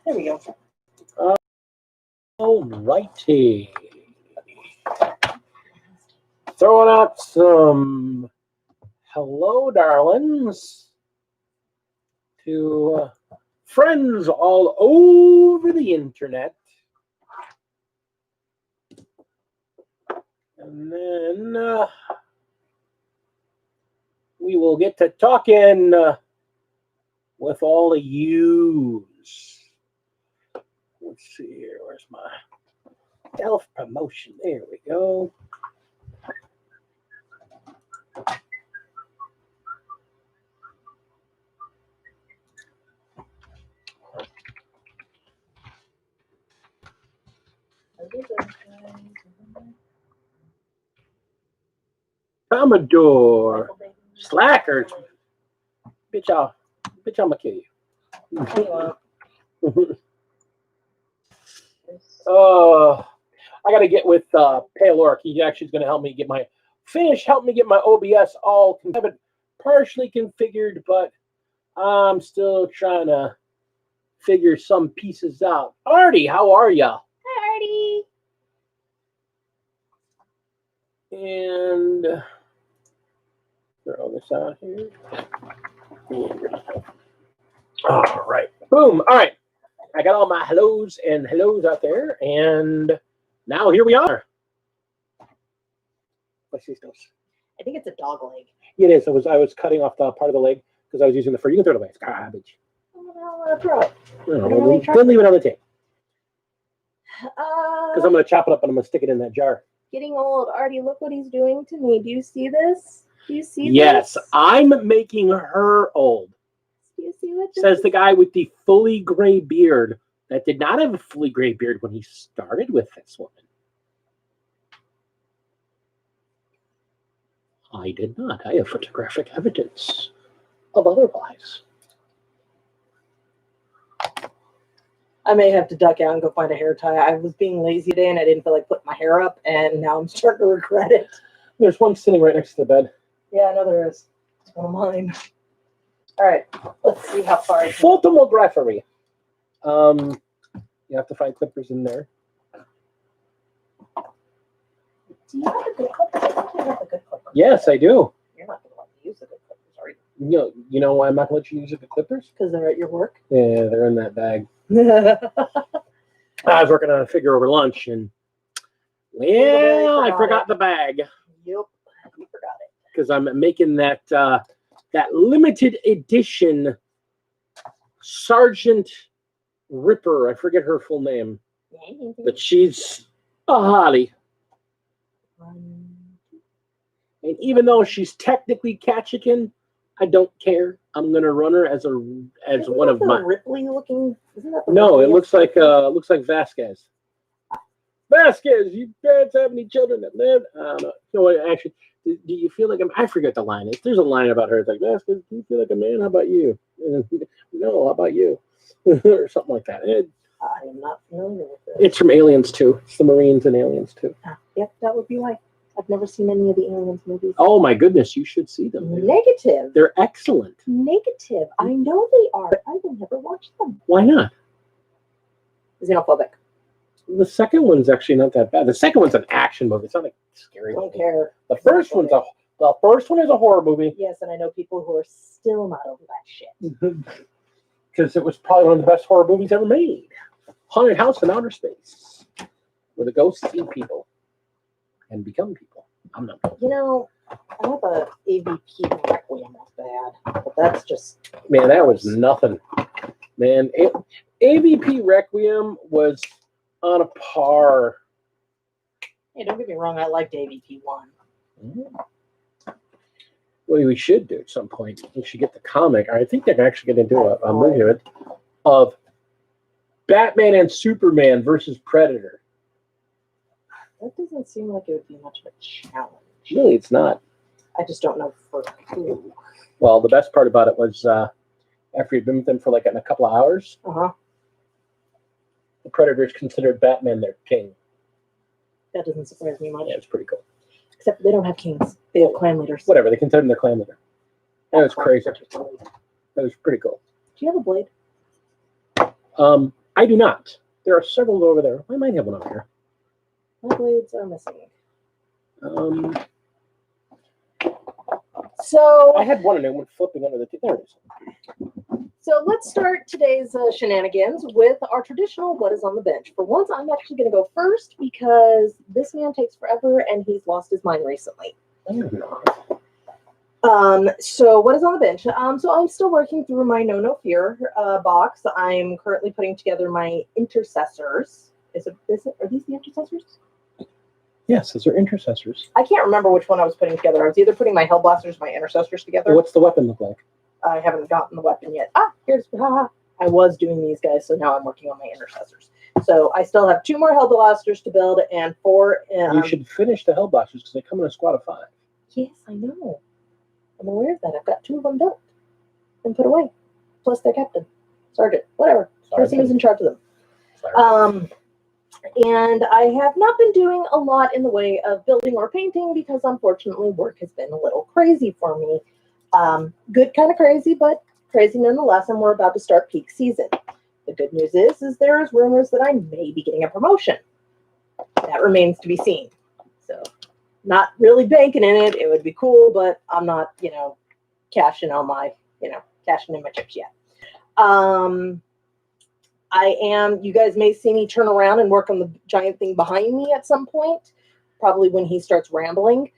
There we go. All righty. Throwing out some hello, darlings, to friends all over the internet. And then we will get to talking with all the yous. Let's see here. Where's my elf promotion? There we go. Commodore Slackers. Bitch, I'm gonna kill you. I gotta get with Pale Orc. He actually is gonna help me get my OBS all. I have it partially configured, but I'm still trying to figure some pieces out. Artie, how are ya? Hi, Artie. And throw this out here. All right. Boom. All right. I got all my hellos out there, and now here we are. What's these things? I think it's a dog leg. It is. I was cutting off the part of the leg because I was using the fur. You can throw it away. It's garbage. I'll throw it. Don't leave it on the table. Because I'm going to chop it up and I'm going to stick it in that jar. Getting old. Artie, look what he's doing to me. Do you see this? Do you see this? Yes, I'm making her old. Do you see what Says the guy with the fully gray beard that did not have a fully gray beard when he started with this woman. I did not. I have photographic evidence of otherwise. I may have to duck out and go find a hair tie. I was being lazy today and I didn't feel like putting my hair up, and now I'm starting to regret it. There's one sitting right next to the bed. Yeah, I know there is. It's one of mine. All right, let's see how far I can. Photography. You have to find clippers in there. Do you have a good clipper? I think you have a good clipper. Yes, I do. You're not going to let me use the good clippers, are you? You know why I'm not going to let you use the clippers? Because they're at your work? Yeah, they're in that bag. I I was working on a figure over lunch, and I forgot the bag. Yep, you forgot it. Because I'm making that that limited edition Sergeant Ripper. I forget her full name, but she's a hottie. And even though she's technically Ketchikan, I don't care. I'm gonna run her as one of my Ripley looking. Isn't that the No, Ripley it looks like Vasquez. Vasquez, you parents have any children that live? I don't know. No, actually, do you feel like I forget the line. There's a line about her. It's like, Vasquez, do you feel like a man? How about you? No, how about you? Or something like that. I am not familiar with this. It's from Aliens 2. It's the Marines and Aliens 2. Yep, that would be why. I've never seen any of the Aliens movies. Oh my goodness, you should see them. Negative. They're excellent. Negative. I know they are. I will never watch them. Why not? Xenophobic. The second one's actually not that bad. The second one's an action movie. It's not a scary Don't movie. care. The first one is a horror movie. Yes, and I know people who are still not over that shit. Because it was probably one of the best horror movies ever made. Haunted House in Outer Space. Where the ghosts eat people and become people. I'm not. You know, I thought the AVP Requiem was bad, but that's just... Man, that was nothing. Man, AVP Requiem was on a par. Hey, don't get me wrong, I liked AVP 1. What we should do at some point, we should get the comic. I think they're actually going to do a movie of it, of Batman and Superman versus Predator. That doesn't seem like it would be much of a challenge. Really, it's not. I just don't know for who. Well, the best part about it was after you'd been with them for like a couple of hours, the Predators considered Batman their king. That doesn't surprise me much. Yeah, it's pretty cool. Except they don't have kings. They have clan leaders. Whatever, they consider them their clan leader. That was crazy. That was pretty cool. Do you have a blade? I do not. There are several over there. I might have one over here. My blades are missing. I had one and it went flipping under the. There it is. So let's start today's shenanigans with our traditional what is on the bench. For once, I'm actually going to go first because this man takes forever and he's lost his mind recently. So what is on the bench? So I'm still working through my No Fear box. I'm currently putting together my Intercessors. Are these the Intercessors? Yes, those are Intercessors. I can't remember which one I was putting together. I was either putting my Hellblasters or my Intercessors together. What's the weapon look like? I haven't gotten the weapon yet. I was doing these guys, so now I'm working on my Intercessors. So I still have 2 more Hellblasters to build and 4. You should finish the Hellblasters because they come in a squad of 5. Yes, I know. I'm aware of that. I've got 2 of them built and put away. Plus their captain, sergeant, whatever. Person who's in charge of them. And I have not been doing a lot in the way of building or painting because unfortunately work has been a little crazy for me. Good kind of crazy, but crazy nonetheless, and we're about to start peak season. The good news is there's rumors that I may be getting a promotion. That remains to be seen. So not really banking in it. It would be cool, but I'm not, cashing in my chips yet. You guys may see me turn around and work on the giant thing behind me at some point, probably when he starts rambling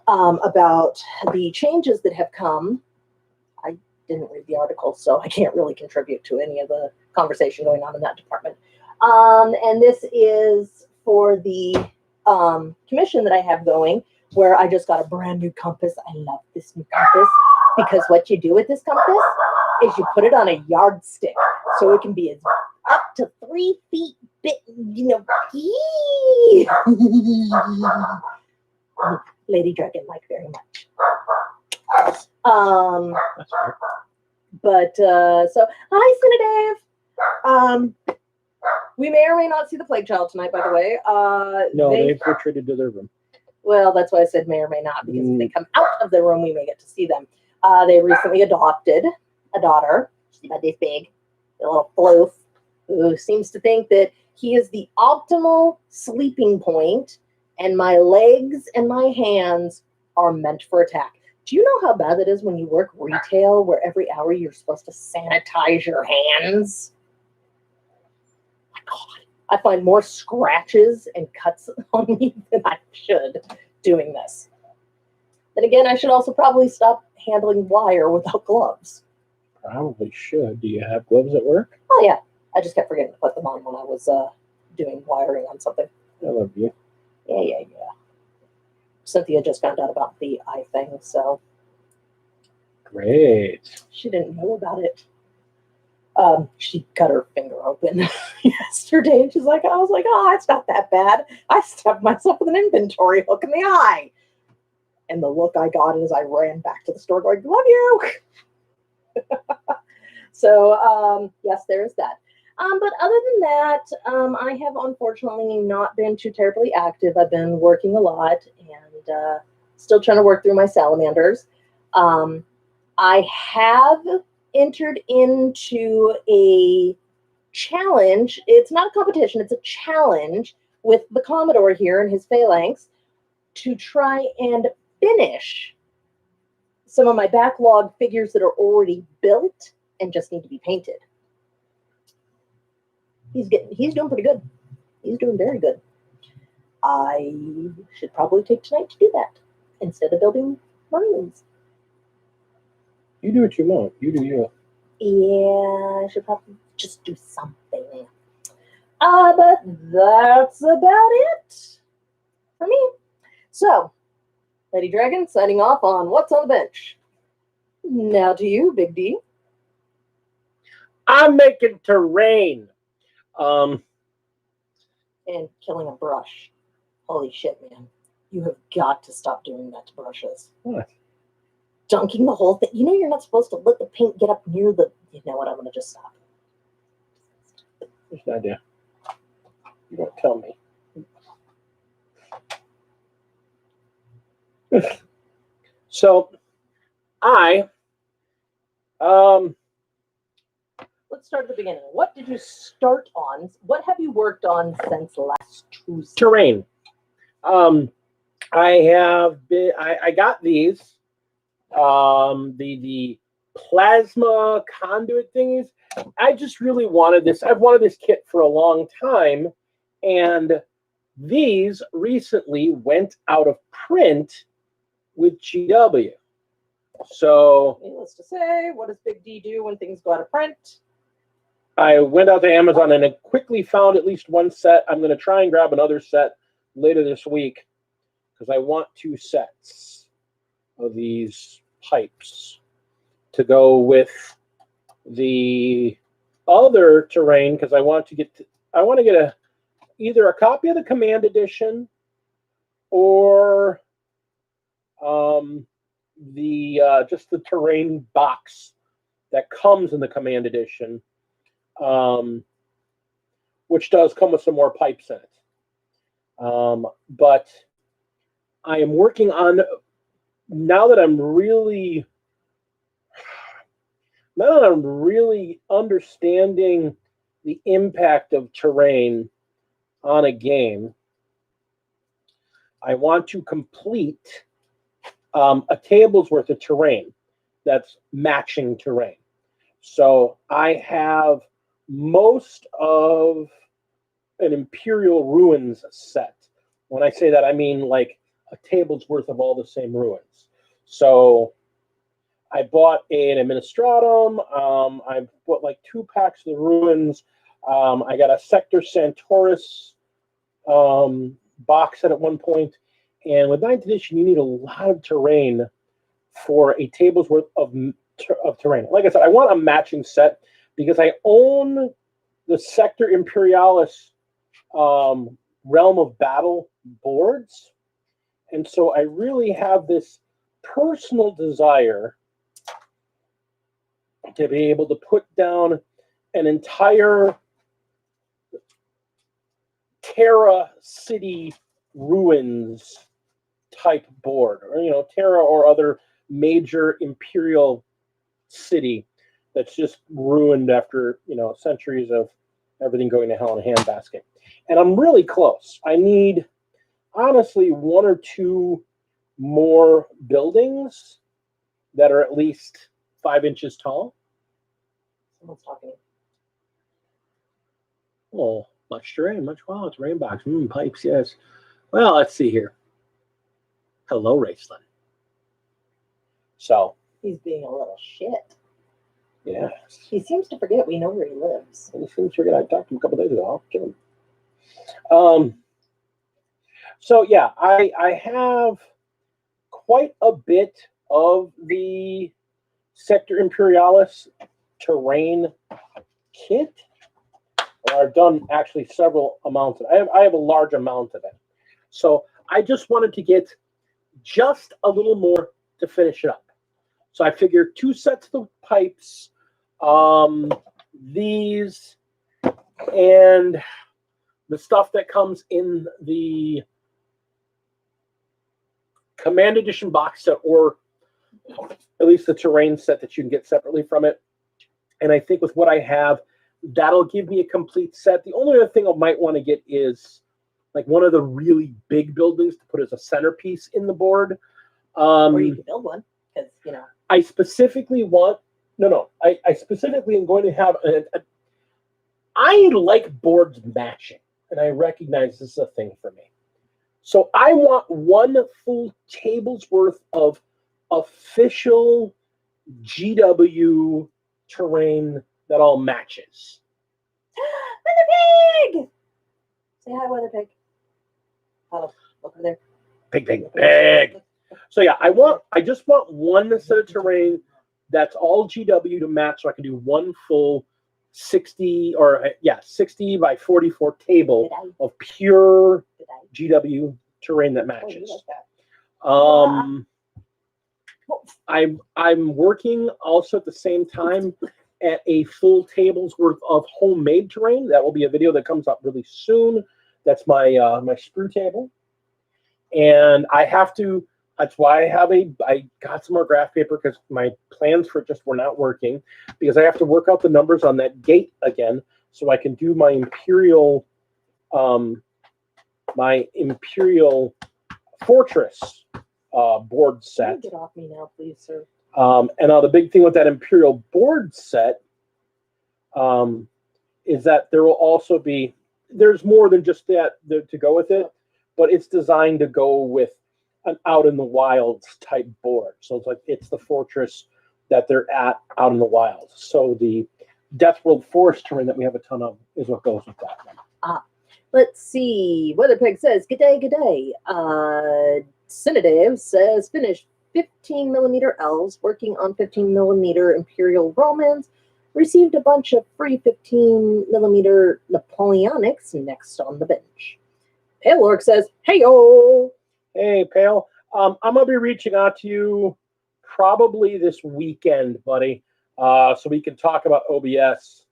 about the changes that have come. I didn't read the article, so I can't really contribute to any of the conversation going on in that department. And this is for the commission that I have going, where I just got a brand new compass. I love this new compass because what you do with this compass is you put it on a yardstick, so it can be as up to 3 feet bit, Lady Dragon like very much. That's right. But so hi, Cinedave. We may or may not see the Plague Child tonight, by the way. No, they've retreated to their room. Well, that's why I said may or may not, because if they come out of the room, we may get to see them. They recently adopted a daughter. She's about this big, a little floof, who seems to think that he is the optimal sleeping point, and my legs and my hands are meant for attack. Do you know how bad that is when you work retail, where every hour you're supposed to sanitize your hands? My God, I find more scratches and cuts on me than I should doing this. Then again, I should also probably stop handling wire without gloves. Probably should. Do you have gloves at work? Oh, yeah. I just kept forgetting to put them on when I was doing wiring on something. I love you. Yeah. Cynthia just found out about the eye thing, so. Great. She didn't know about it. She cut her finger open yesterday, and I was like, oh, it's not that bad. I stabbed myself with an inventory hook in the eye. And the look I got is I ran back to the store going, love you. So, yes, there's that. But other than that, I have unfortunately not been too terribly active. I've been working a lot and still trying to work through my salamanders. I have entered into a challenge. It's not a competition. It's a challenge with the Commodore here and his phalanx to try and finish some of my backlog figures that are already built and just need to be painted. He's doing pretty good. He's doing very good. I should probably take tonight to do that instead of building Marines. You do what you want. You do you. Yeah, I should probably just do something. But that's about it for me. So, Lady Dragon signing off on What's on the Bench. Now to you, Big D. I'm making terrain. And killing a brush. Holy shit, man. You have got to stop doing that to brushes. What? Dunking the whole thing. You know you're not supposed to let the paint get up near the... You know what? I'm going to just stop. What's the idea? You don't tell me. So, Let's let's start at the beginning. What did you start on? What have you worked on since last Tuesday? Terrain. I have been. I got these. The plasma conduit thingies. I just really wanted this. I've wanted this kit for a long time, and these recently went out of print with GW. So, Needless to say, what does Big D do when things go out of print? I went out to Amazon and I quickly found at least one set. I'm going to try and grab another set later this week because I want 2 sets of these pipes to go with the other terrain because I want to get either a copy of the Command Edition or just the terrain box that comes in the Command Edition, which does come with some more pipes in it. But I am working on, now that I'm really understanding the impact of terrain on a game, I want to complete a table's worth of terrain that's matching terrain. So I have most of an Imperial Ruins set. When I say that, I mean like a table's worth of all the same ruins. So I bought an Administratum. I bought like 2 packs of the ruins. I got a Sector Santoris box set at one point. And with 9th edition, you need a lot of terrain for a table's worth of terrain. Like I said, I want a matching set because I own the Sector Imperialis Realm of Battle boards. And so I really have this personal desire to be able to put down an entire Terra City ruins type board, or Terra or other major Imperial city that's just ruined after centuries of everything going to hell in a handbasket. And I'm really close. I need honestly 1 or 2 more buildings that are at least 5 inches tall. Someone's talking. Oh, much terrain, much terrain box. Pipes, yes. Well, let's see here. Hello, Raceland. So He's being a little shit. Yeah. He seems to forget we know where he lives. He seems to forget I talked to him a couple days ago. I'll give him. So yeah, I have quite a bit of the Sector Imperialis terrain kit. I've done actually several amounts of it. I have a large amount of it. So I just wanted to get just a little more to finish it up. So I figured 2 sets of pipes, these, and the stuff that comes in the Command Edition box set, or at least the terrain set that you can get separately from it. And I think with what I have, that'll give me a complete set. The only other thing I might want to get is like one of the really big buildings to put as a centerpiece in the board. Or you could build one, because I specifically want I specifically am going to have I like boards matching, and I recognize this is a thing for me. So I want 1 full table's worth of official GW terrain that all matches. Weather Pig! Say hi, Weather Pig. Oh, over there. Pig. So yeah, I just want 1 set of terrain that's all GW to match, so I can do 1 full 60 by 44 table of pure GW terrain that matches. I'm working also at the same time at a full table's worth of homemade terrain. That will be a video that comes up really soon. That's my my sprue table, and I That's why I got some more graph paper because my plans for it just were not working because I have to work out the numbers on that gate again so I can do my Imperial Fortress board set. Get off me now, please, sir. And now the big thing with that Imperial board set is that there will also be, there's more than just that to go with it, but it's designed to go with an out in the wilds type board. So it's like it's the fortress that they're at out in the wilds. So the Death World forest terrain that we have a ton of is what goes with that. Let's see. Weatherpeg says, "Good day, good day." Cinedave says, "Finished 15 millimeter elves, working on 15 millimeter Imperial Romans. Received a bunch of free 15 millimeter Napoleonics next on the bench." Pale Orc says, "Hey-o." Hey, Pale. I'm going to be reaching out to you probably this weekend, buddy, so we can talk about OBS.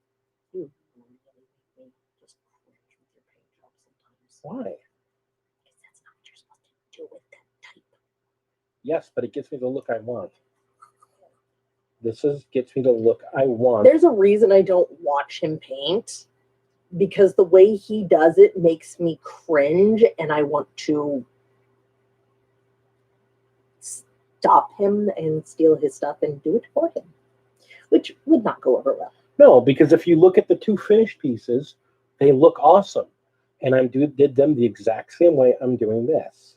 Why? That's not what you're supposed to do with that type. Yes, but it gets me the look I want. Gets me the look I want. There's a reason I don't watch him paint, because the way he does it makes me cringe, and I want to stop him and steal his stuff and do it for him, which would not go over well. No, because if you look at the two finished pieces, they look awesome. And I did them the exact same way I'm doing this.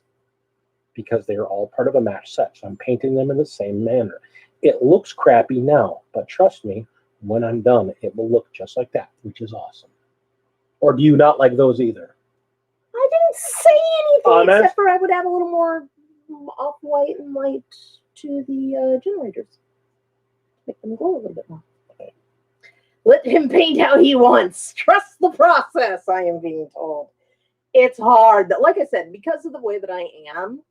Because they are all part of a match set. So I'm painting them in the same manner. It looks crappy now, but trust me, when I'm done, it will look just like that, which is awesome. Or do you not like those either? I didn't say anything except for I would add a little more off-white and white to the generators. Make them glow a little bit more. Okay. Let him paint how he wants. Trust the process, I am being told. It's hard. Like I said, because of the way that I am,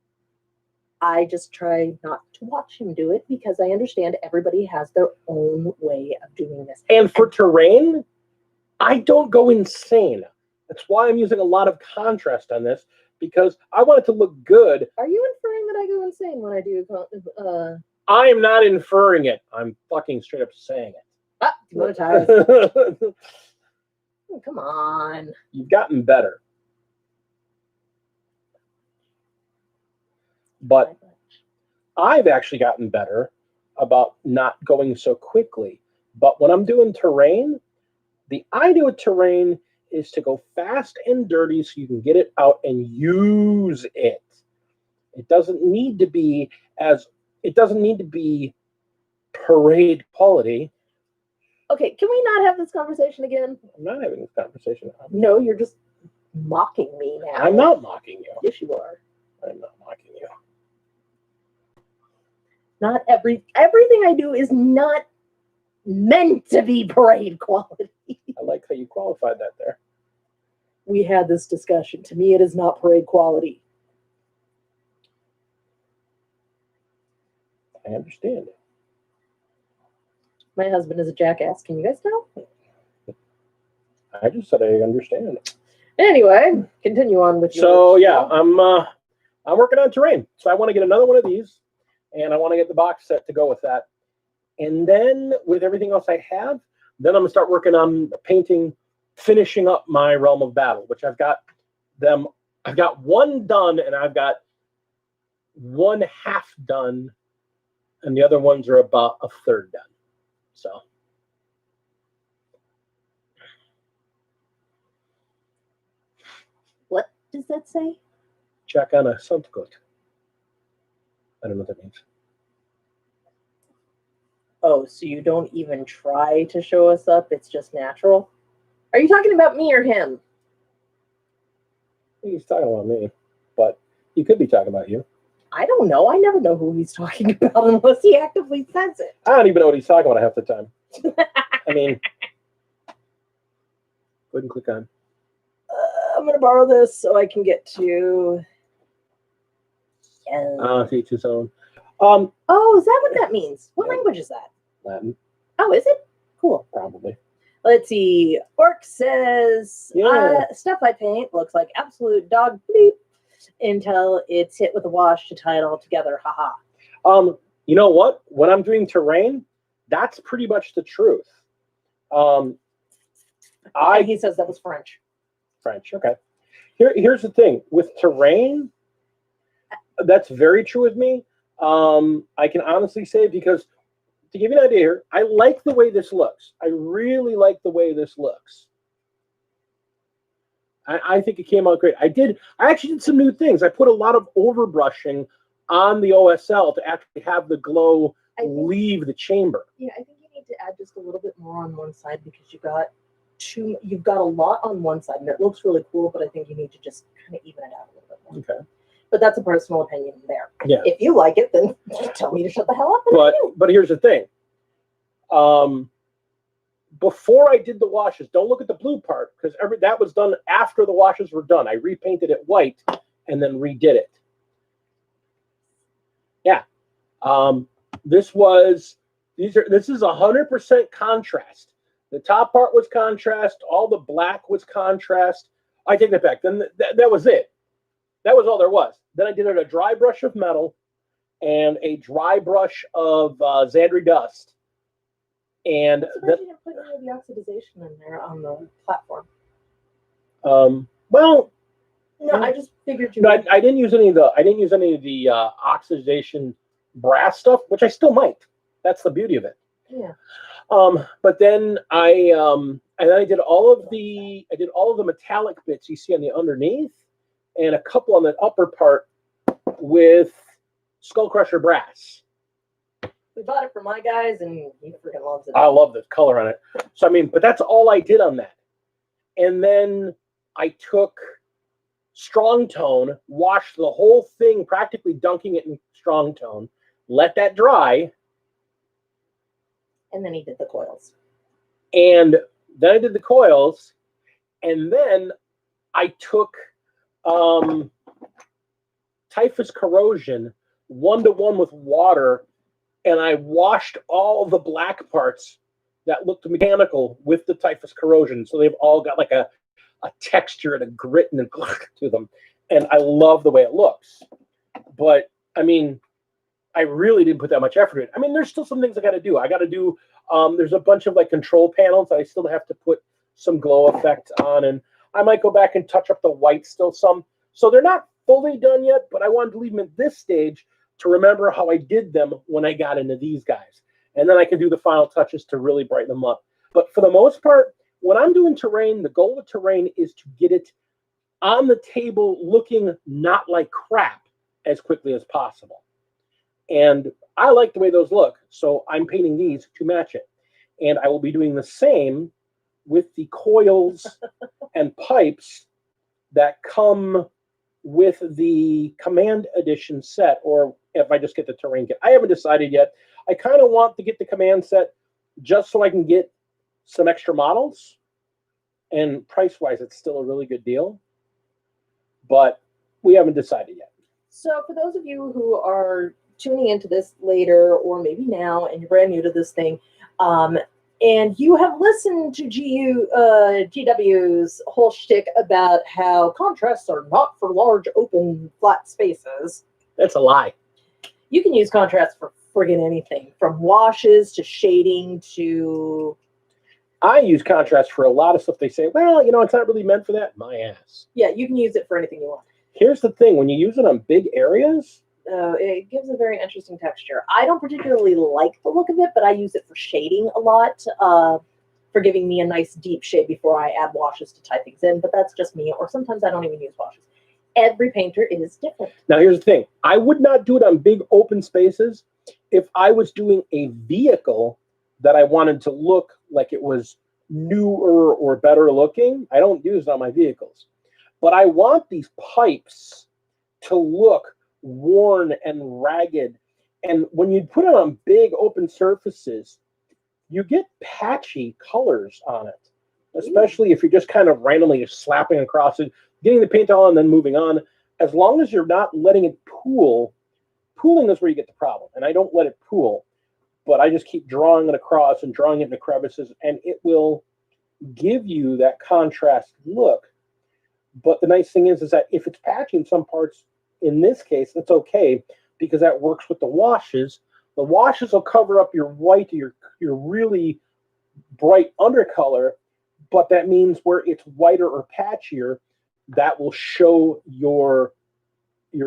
I just try not to watch him do it because I understand everybody has their own way of doing this. And for terrain, I don't go insane. That's why I'm using a lot of contrast on this, because I want it to look good. Are you inferring that I go insane when I do? I am not inferring it. I'm fucking straight up saying it. Demonetized. Come on. You've gotten better. But I've actually gotten better about not going so quickly. But when I'm doing terrain, the idea with terrain is to go fast and dirty so you can get it out and use it. It doesn't need to be parade quality. Okay, can we not have this conversation again? I'm not having this conversation. No, you're just mocking me now. I'm not mocking you. Yes, you are. I'm not mocking you. Not everything I do is not meant to be parade quality. I like how you qualified that there. We had this discussion. To me, it is not parade quality. I understand. My husband is a jackass. Can you guys tell? I just said I understand. Anyway, continue on with your. So yeah, I'm working on terrain. So I want to get another one of these, and I want to get the box set to go with that. And then with everything else I have, then I'm gonna start working on finishing up my Realm of Battle, which I've got one done, and I've got one half done, and the other ones are about a third done. So what does that say? Check on a Suntgut. I don't know what that means. Oh, so you don't even try to show us up? It's just natural? Are you talking about me or him? He's talking about me, but he could be talking about you. I don't know. I never know who he's talking about unless he actively says it. I don't even know what he's talking about half the time. I mean, go ahead and click on. I'm going to borrow this so I can get to... Each his own. Oh, is that what that means? What language is that? Latin. Oh, is it? Cool. Probably. Let's see. Orc says, stuff I paint looks like absolute dog bleep until it's hit with a wash to tie it all together. Haha. You know what? When I'm doing terrain, that's pretty much the truth. And he says that was French. French, okay. Here's the thing. With terrain, that's very true with me. I can honestly say, because to give you an idea here, I like the way this looks. I really like the way this looks. I think it came out great. I actually did some new things. I put a lot of overbrushing on the OSL to actually have the glow leave the chamber. Yeah, I think you need to add just a little bit more on one side, because you've got a lot on one side and it looks really cool, but I think you need to just kind of even it out a little bit more. Okay. But that's a personal opinion there. Yeah. If you like it, then tell me to shut the hell up. But here's the thing. Before I did the washes, don't look at the blue part, because that was done after the washes were done. I repainted it white and then redid it. Yeah. This is 100% contrast. The top part was contrast. All the black was contrast. I take that back. Then that was it. That was all there was. Then I did a dry brush of metal and a dry brush of Xandri dust. And you didn't put any of the oxidization in there on the platform. Well, no, I just figured you. No, I didn't use any of the oxidation brass stuff, which I still might. That's the beauty of it. Yeah. But then I did all of the metallic bits you see on the underneath, and a couple on the upper part with Skull Crusher brass. We bought it for my guys, and he freaking loves it. I love the color on it. So but that's all I did on that. And then I took strong tone, washed the whole thing, practically dunking it in strong tone, let that dry. And then he did the coils. And then I did the coils, and then I took typhus corrosion 1-to-1 with water, and I washed all the black parts that looked mechanical with the typhus corrosion. So they've all got like a texture and a grit and a to them. And I love the way it looks. But, I mean, I really didn't put that much effort in it. I mean, there's still some things I got to do. I got to do, there's a bunch of like control panels that I still have to put some glow effect on. And I might go back and touch up the white still some. So they're not fully done yet, but I wanted to leave them at this stage to remember how I did them when I got into these guys. And then I can do the final touches to really brighten them up. But for the most part, when I'm doing terrain, the goal of terrain is to get it on the table looking not like crap as quickly as possible. And I like the way those look, so I'm painting these to match it. And I will be doing the same with the coils and pipes that come with the Command Edition set, or if I just get the terrain kit. I haven't decided yet. I kind of want to get the Command set just so I can get some extra models. And price-wise, it's still a really good deal. But we haven't decided yet. So for those of you who are tuning into this later, or maybe now, and you're brand new to this thing, and you have listened to GW's whole shtick about how contrasts are not for large, open, flat spaces. That's a lie. You can use contrast for friggin' anything, from washes to shading to... I use contrast for a lot of stuff. They say, well, you know, it's not really meant for that. My ass. Yeah, you can use it for anything you want. Here's the thing. When you use it on big areas... it gives a very interesting texture. I don't particularly like the look of it, but I use it for shading a lot, for giving me a nice deep shade before I add washes to tie things in. But that's just me, or sometimes I don't even use washes. Every painter is different. Now, here's the thing. I would not do it on big open spaces if I was doing a vehicle that I wanted to look like it was newer or better looking. I don't use it on my vehicles. But I want these pipes to look worn and ragged. And when you put it on big open surfaces, you get patchy colors on it, especially if you're just kind of randomly slapping across it, getting the paint on and then moving on. As long as you're not letting it pool, pooling is where you get the problem. And I don't let it pool, but I just keep drawing it across and drawing it into crevices, and it will give you that contrast look. But the nice thing is that if it's patchy in some parts, in this case, it's okay because that works with the washes. The washes will cover up your white, your really bright undercolor, but that means where it's whiter or patchier, that will show your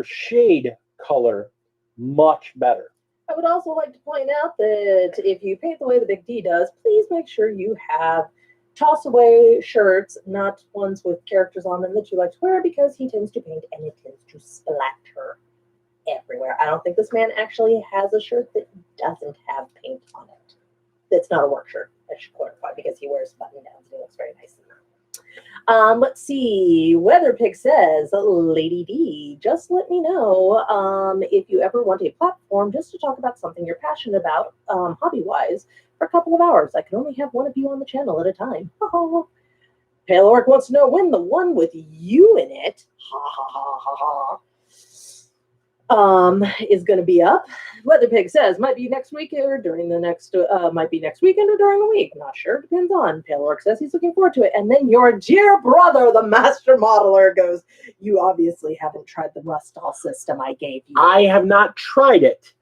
shade color much better. I would also like to point out that if you paint the way the Big D does, please make sure you have toss-away shirts, not ones with characters on them that you like to wear, because he tends to paint and it tends to splatter everywhere. I don't think this man actually has a shirt that doesn't have paint on it. That's not a work shirt, I should clarify, because he wears button-downs and he looks very nice in that. Let's see. Weatherpig says, Lady D, just let me know if you ever want a platform just to talk about something you're passionate about, hobby-wise, for a couple of hours. I can only have one of you on the channel at a time. Oh. Pale Orc wants to know when the one with you in it, is going to be up. Weatherpig says might be next week or during the next, might be next weekend or during the week. Not sure. Depends on. Pale Orc says he's looking forward to it. And then your dear brother, the master modeler, goes, you obviously haven't tried the Rustall system I gave you. I have not tried it.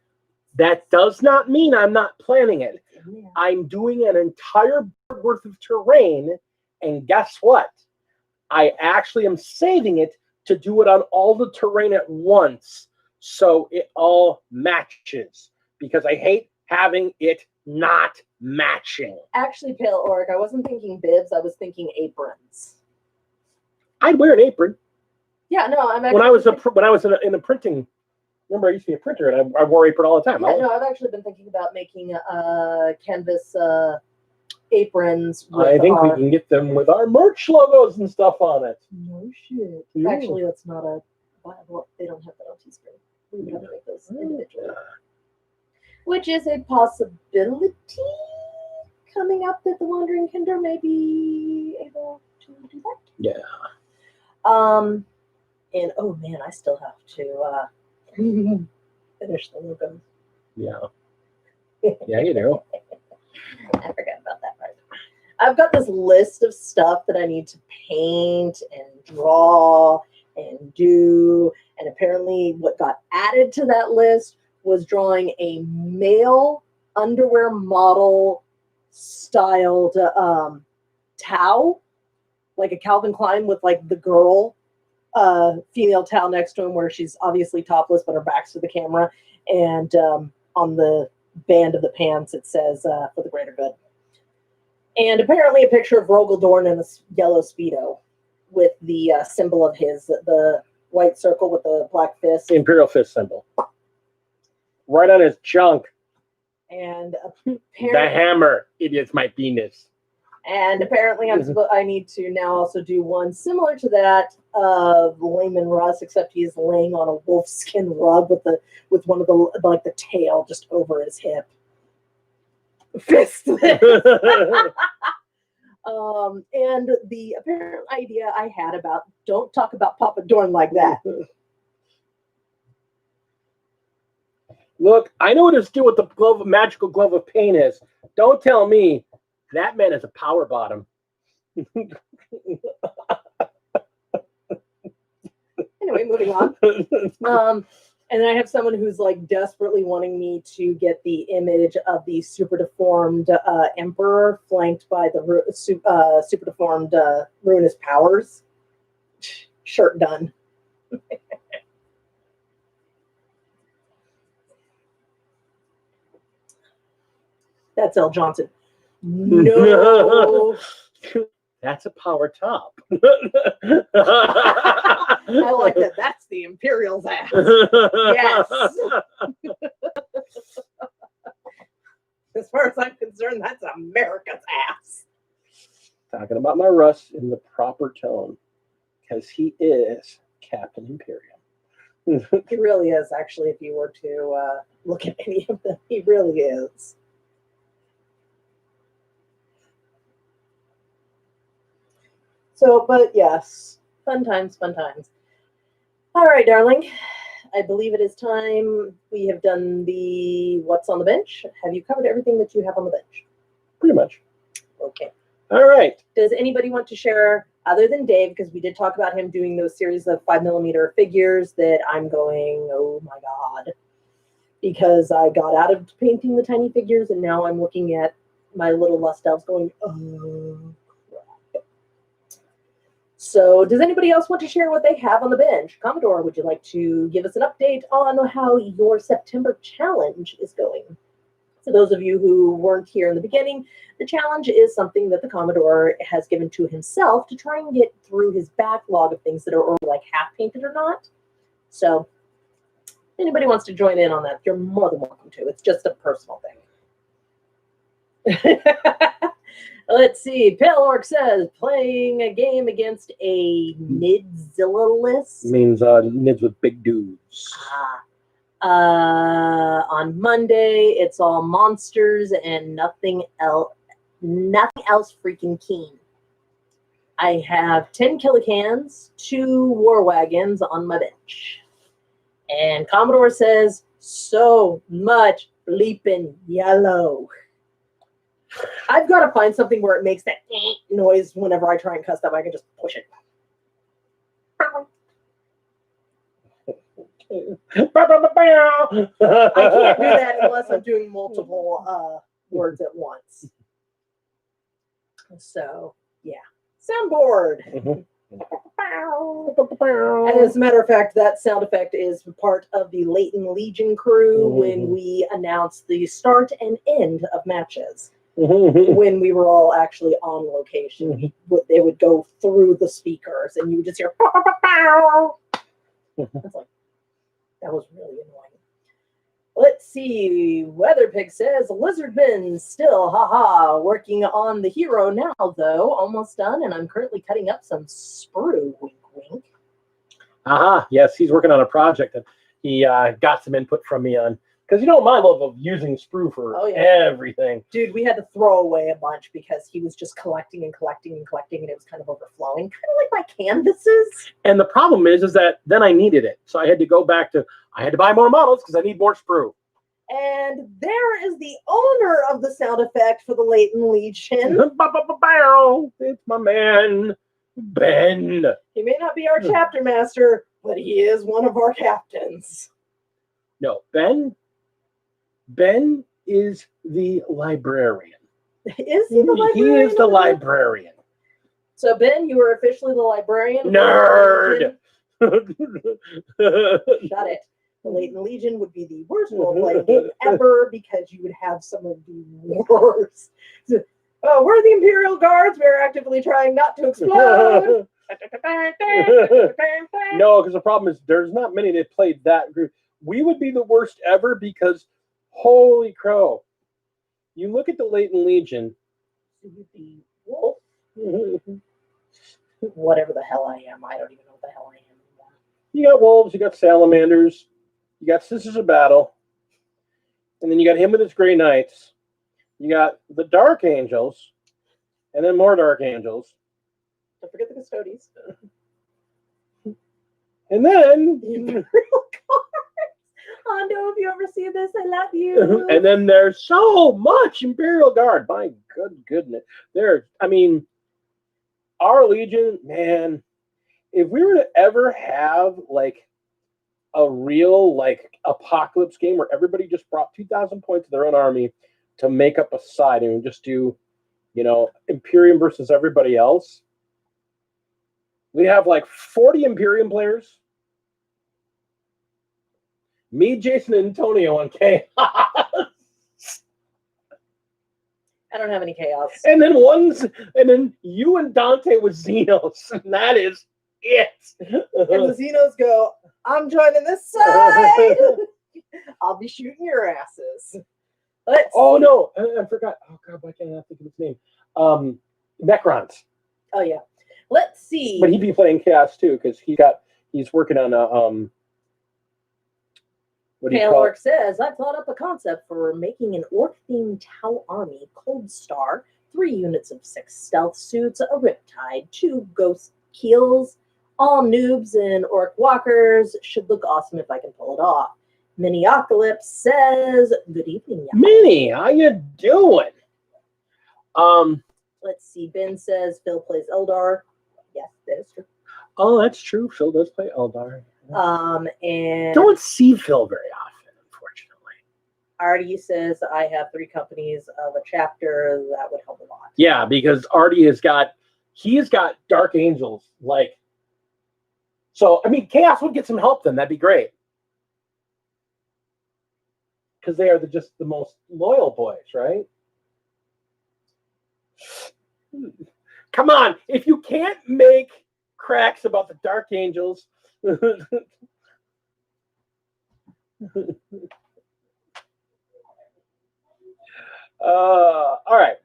That does not mean I'm not planning it. Yeah. I'm doing an entire board worth of terrain, and guess what? I actually am saving it to do it on all the terrain at once, so it all matches, because I hate having it not matching. Actually, Pale Orc, I wasn't thinking bibs, I was thinking aprons. I'd wear an apron. Yeah, no, I'm actually... When I was in a printing... Remember, I used to be a printer, and I wore apron all the time. Yeah, no, I've actually been thinking about making canvas aprons. I think we can get them with our merch logos and stuff on it. No shit. Yeah. Actually, that's not a... Well, they don't have that on Teespring. We would have to make those individually. Which is a possibility coming up that the Wandering Kinder may be able to do that. Yeah. And, oh man, I still have to... finish the logo. Yeah. Yeah, you do. I forgot about that part. I've got this list of stuff that I need to paint and draw and do. And apparently what got added to that list was drawing a male underwear model styled towel, like a Calvin Klein with like the girl female towel next to him where she's obviously topless but her back's to the camera, and on the band of the pants it says for the greater good, and apparently a picture of Rogel Dorn in a yellow Speedo with the symbol of his, the white circle with the black fist, The Imperial Fist symbol right on his junk, and the hammer. It is my penis. And apparently I need to now also do one similar to that of Layman Russ, except he's laying on a wolfskin rug with one of the, like, the tail just over his hip. Fist. And the apparent idea I had about don't talk about Papa Dorn like that. Look, I know what his deal with the glove, magical glove of pain is. Don't tell me that man is a power bottom. Anyway, moving on. And I have someone who's like desperately wanting me to get the image of the super deformed emperor flanked by the super deformed ruinous powers. Shirt done. That's L. Johnson. No. That's a power top. I like that. That's the Imperial's ass. Yes. As far as I'm concerned, that's America's ass. Talking about my Russ in the proper tone, because he is Captain Imperium. He really is, actually, if you were to look at any of them. He really is. So, but yes, fun times, fun times. All right, darling. I believe it is time. We have done the what's on the bench. Have you covered everything that you have on the bench? Pretty much. Okay. All right. Does anybody want to share Other than Dave, because we did talk about him doing those series of 5mm figures that I'm going, oh my God. Because I got out of painting the tiny figures and now I'm looking at my little Lust Elves going, oh crap. So does anybody else want to share what they have on the bench? Commodore, would you like to give us an update on how your September challenge is going? For those of you who weren't here in the beginning, the challenge is something that the Commodore has given to himself to try and get through his backlog of things that are already like half painted or not. So if anybody wants to join in on that, you're more than welcome to. It's just a personal thing. Let's see. Pale Orc says, playing a game against a Nidzilla list. Means nids with big dudes. On Monday, it's all monsters and nothing else freaking keen. I have 10 Killicans, 2 War Wagons on my bench. And Commodore says, so much bleeping yellow. I've got to find something where it makes that noise whenever I try and custom. I can just push it. I can't do that unless I'm doing multiple words at once. So, yeah. Soundboard. And as a matter of fact, that sound effect is part of the Leighton Legion crew when we announced the start and end of matches. When we were all actually on location, they would go through the speakers and you would just hear That's like, that was really annoying. Let's see. Weatherpig says, Lizardman still, haha, working on the hero now, though. Almost done, and I'm currently cutting up some sprue, wink, wink. Yes, he's working on a project that he got some input from me on. Because you know my love of using sprue for everything. Dude, we had to throw away a bunch because he was just collecting and collecting and collecting, and it was kind of overflowing. Kind of like my canvases. And the problem is that then I needed it. So I had to go back to, I had to buy more models because I need more sprue. And there is the owner of the sound effect for the Leighton Legion. It's my man, Ben. He may not be our chapter master, but he is one of our captains. No, Ben is the librarian. Is he the librarian? He is the librarian. So, Ben, you are officially the librarian. Nerd! Shut it. The Leighton Legion would be the worst role-playing game ever because you would have some of the worst. Oh, we're the Imperial Guards. We're actively trying not to explode. No, because the problem is there's not many that played that group. We would be the worst ever because, holy crow, you look at the Leighton Legion. The wolf. Whatever the hell I am. I don't even know what the hell I am anymore. You got wolves, you got salamanders, you got Sisters of Battle, and then you got him with his Grey Knights. You got the Dark Angels, and then more Dark Angels. Don't forget the Custodies. And then the Imperial Guards. Hondo, if you ever see this, I love you. And then there's so much Imperial Guard. My goodness. Our Legion, man, if we were to ever have like a real like apocalypse game where everybody just brought 2,000 points of their own army to make up a side and just do, Imperium versus everybody else, we have like 40 Imperium players. Me, Jason, and Antonio on Chaos. I don't have any chaos. And then you and Dante with Xenos. And that is it. And the Xenos go, I'm joining this side. I'll be shooting your asses. No, I forgot. Oh God, why can't I think of his name? Necrons. Oh yeah. Let's see. But he'd be playing Chaos too, because he's working on a Pale Orc says, I thought up a concept for making an orc-themed Tau army, Cold Star, 3 units of 6 stealth suits, a Riptide, 2 ghost keels, all noobs and orc walkers. Should look awesome if I can pull it off. Miniocalypse says, good evening, y'all. Minnie, how you doing? Let's see. Ben says Phil plays Eldar. Yeah, It's true. Oh, that's true. Phil does play Eldar. And Don't see Phil very often, unfortunately. Artie says I have 3 companies of a chapter. That would help a lot. Yeah, because Artie has got Dark Angels. Like, so I mean, Chaos would get some help then. That'd be great. Because they are just the most loyal boys, right? Come on, if you can't make cracks about the Dark Angels. All right.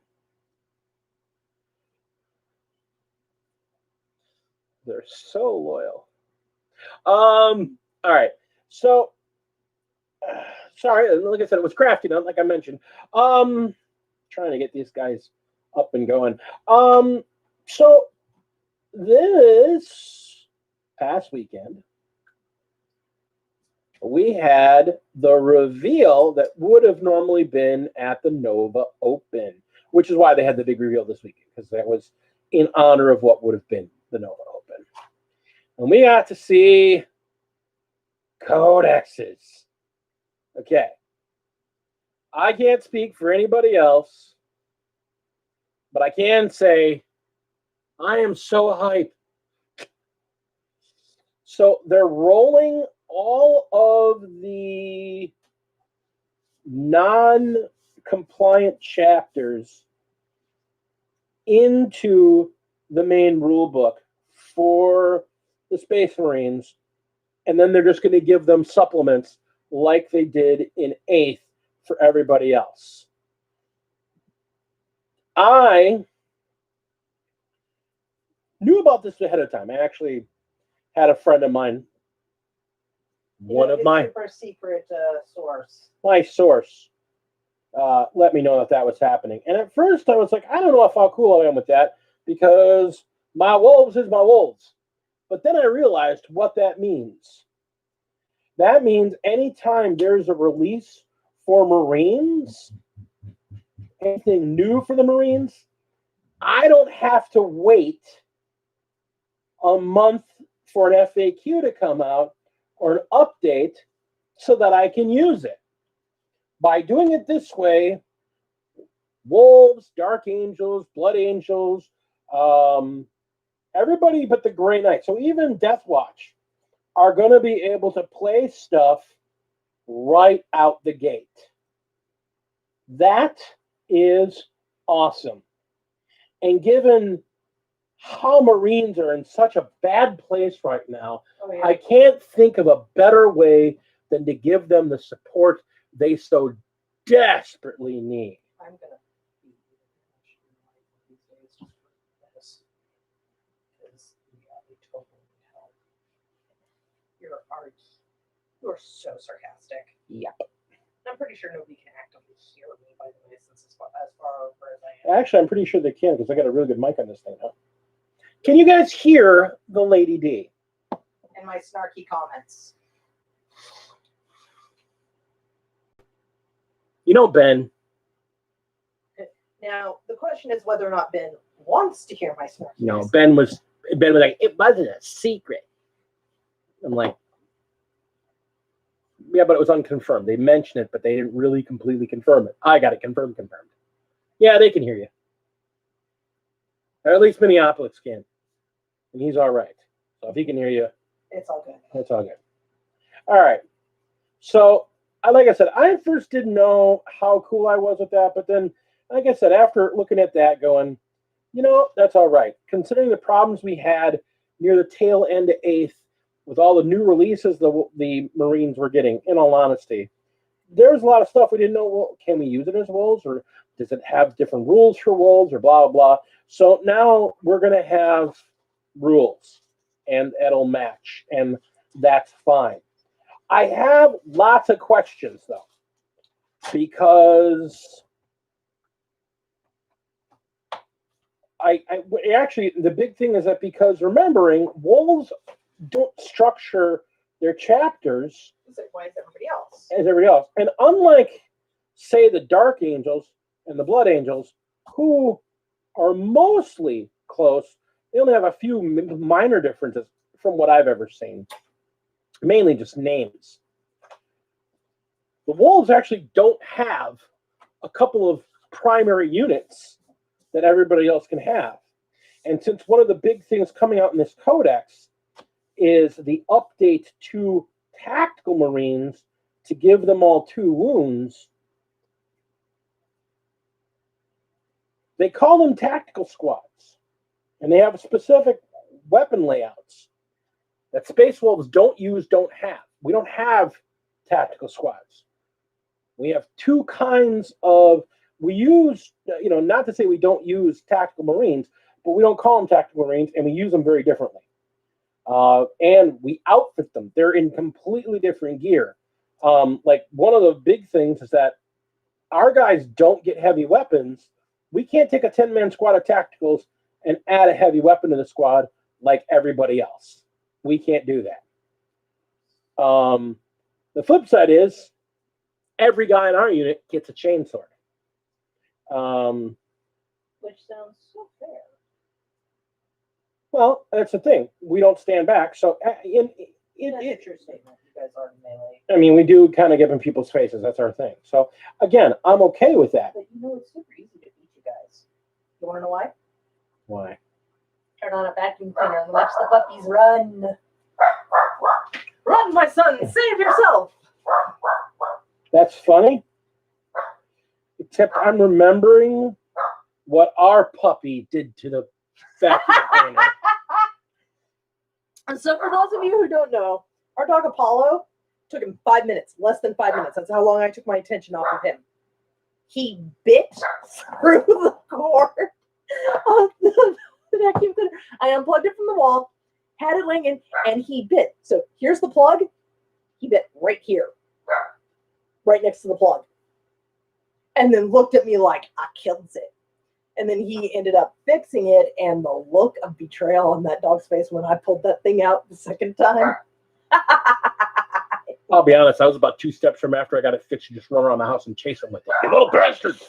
They're so loyal. All right. So, sorry, like I said, it was Craftin, like I mentioned. Trying to get these guys up and going. So this past weekend, we had the reveal that would have normally been at the Nova Open, which is why they had the big reveal this weekend, because that was in honor of what would have been the Nova Open. And we got to see codexes. Okay. I can't speak for anybody else, but I can say I am so hyped. So they're rolling all of the non-compliant chapters into the main rule book for the Space Marines, and then they're just going to give them supplements like they did in 8th for everybody else. I knew about this ahead of time. I actually had a friend of mine, super secret source. My source, let me know that was happening. And at first I was like, I don't know how cool I am with that, because my wolves is my wolves. But then I realized what that means. That means anytime there's a release for Marines, anything new for the Marines, I don't have to wait a month for an FAQ to come out or an update so that I can use it. By doing it this way, Wolves, Dark Angels, Blood Angels, everybody but the Grey Knight, so even Death Watch, are going to be able to play stuff right out the gate. That is awesome. And given how Marines are in such a bad place right now, I can't think of a better way than to give them the support they so desperately need. I'm going to You're so sarcastic. Yep. I'm pretty sure nobody can actively hear me, by the way, since as far over as I am. Actually, I'm pretty sure they can, because I got a really good mic on this thing now. Can you guys hear the Lady D? And my snarky comments. You know, Ben. Now, the question is whether or not Ben wants to hear my snarky. No, Ben was like, it wasn't a secret. I'm like, yeah, but it was unconfirmed. They mentioned it, but they didn't really completely confirm it. I got it confirmed. Yeah, they can hear you. Or at least Minneapolis can. And he's all right. So if he can hear you, it's all good. It's all good. All right. So, like I said, I first didn't know how cool I was with that, but then, like I said, after looking at that, going, you know, that's all right. Considering the problems we had near the tail end of 8th, with all the new releases the Marines were getting, in all honesty, there's a lot of stuff we didn't know. Well, can we use it as wolves, or does it have different rules for wolves, or blah, blah, blah. So now we're going to have rules, and it'll match, and that's fine. I have lots of questions, though, because actually, the big thing is that, because remembering, wolves don't structure their chapters as everybody else. And unlike, say, the Dark Angels and the Blood Angels, who are mostly close They only have a few minor differences from what I've ever seen. Mainly just names. The wolves actually don't have a couple of primary units that everybody else can have. And since one of the big things coming out in this codex is the update to tactical Marines to give them all 2 wounds, they call them tactical squads. And they have specific weapon layouts that Space Wolves don't have. We don't have tactical squads. We have 2 kinds of, we use, not to say we don't use tactical Marines, but we don't call them tactical Marines, and we use them very differently. And we outfit them. They're in completely different gear. Like, one of the big things is that our guys don't get heavy weapons. We can't take a 10-man squad of tacticals and add a heavy weapon to the squad like everybody else. We can't do that. The flip side is every guy in our unit gets a chainsword. Which sounds so fair. Well, that's the thing. We don't stand back. So, That's a true statement. You guys are melee. I mean, we do kind of get in people's faces. That's our thing. So, again, I'm okay with that. But it's super easy to beat you guys. You want to know why? Why? Turn on a vacuum cleaner and watch the puppies run. Run, my son! Save yourself! That's funny. Except I'm remembering what our puppy did to the vacuum cleaner. And so, for those of you who don't know, our dog Apollo took him 5 minutes, less than 5 minutes. That's how long I took my attention off of him. He bit through the cord of the vacuum cleaner. I unplugged it from the wall, had it laying in, and he bit. So here's the plug. He bit right here, right next to the plug, and then looked at me like I killed it. And then he ended up fixing it, and the look of betrayal on that dog's face when I pulled that thing out the second time. I'll be honest, I was about 2 steps from after I got it fixed, just run around the house and chase him with it. You little bastard!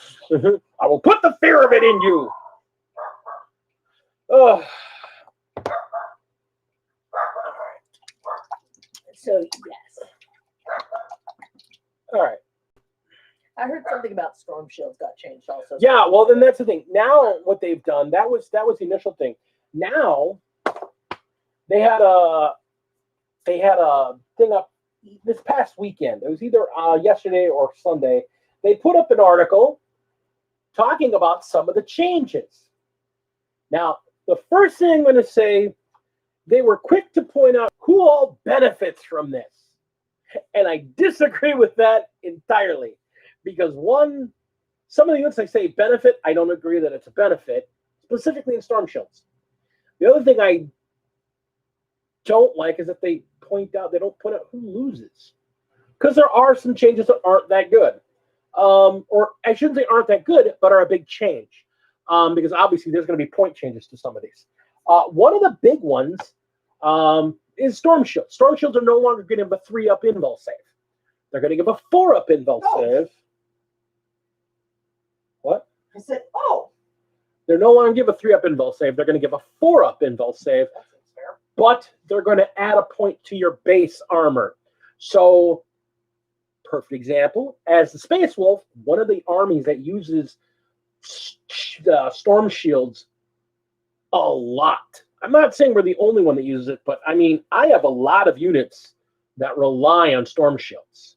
I will put the fear of it in you! Oh. So, yes. All right. I heard something about storm shields got changed also. Yeah, well, then that's the thing. Now, what they've done, that was the initial thing. Now, they had a thing up this past weekend. It was either yesterday or Sunday. They put up an article talking about some of the changes. Now, the first thing I'm going to say, they were quick to point out who all benefits from this. And I disagree with that entirely. Because some of the units they say benefit, I don't agree that it's a benefit, specifically in Storm Shields. The other thing I don't like is that they don't point out who loses. Because there are some changes that aren't that good. Or I shouldn't say aren't that good, but are a big change. Because obviously there's going to be point changes to some of these. One of the big ones is Storm Shields. Storm Shields are no longer going to give a 3-up invul save. They're going to give a 4-up invul save. What? I said, They're no longer give a 3-up invul save. They're going to give a 4-up invul save. That seems fair. But they're going to add a point to your base armor. So, perfect example, as the Space Wolf, one of the armies that uses storm shields a lot. I'm not saying we're the only one that uses it, but I mean, I have a lot of units that rely on storm shields.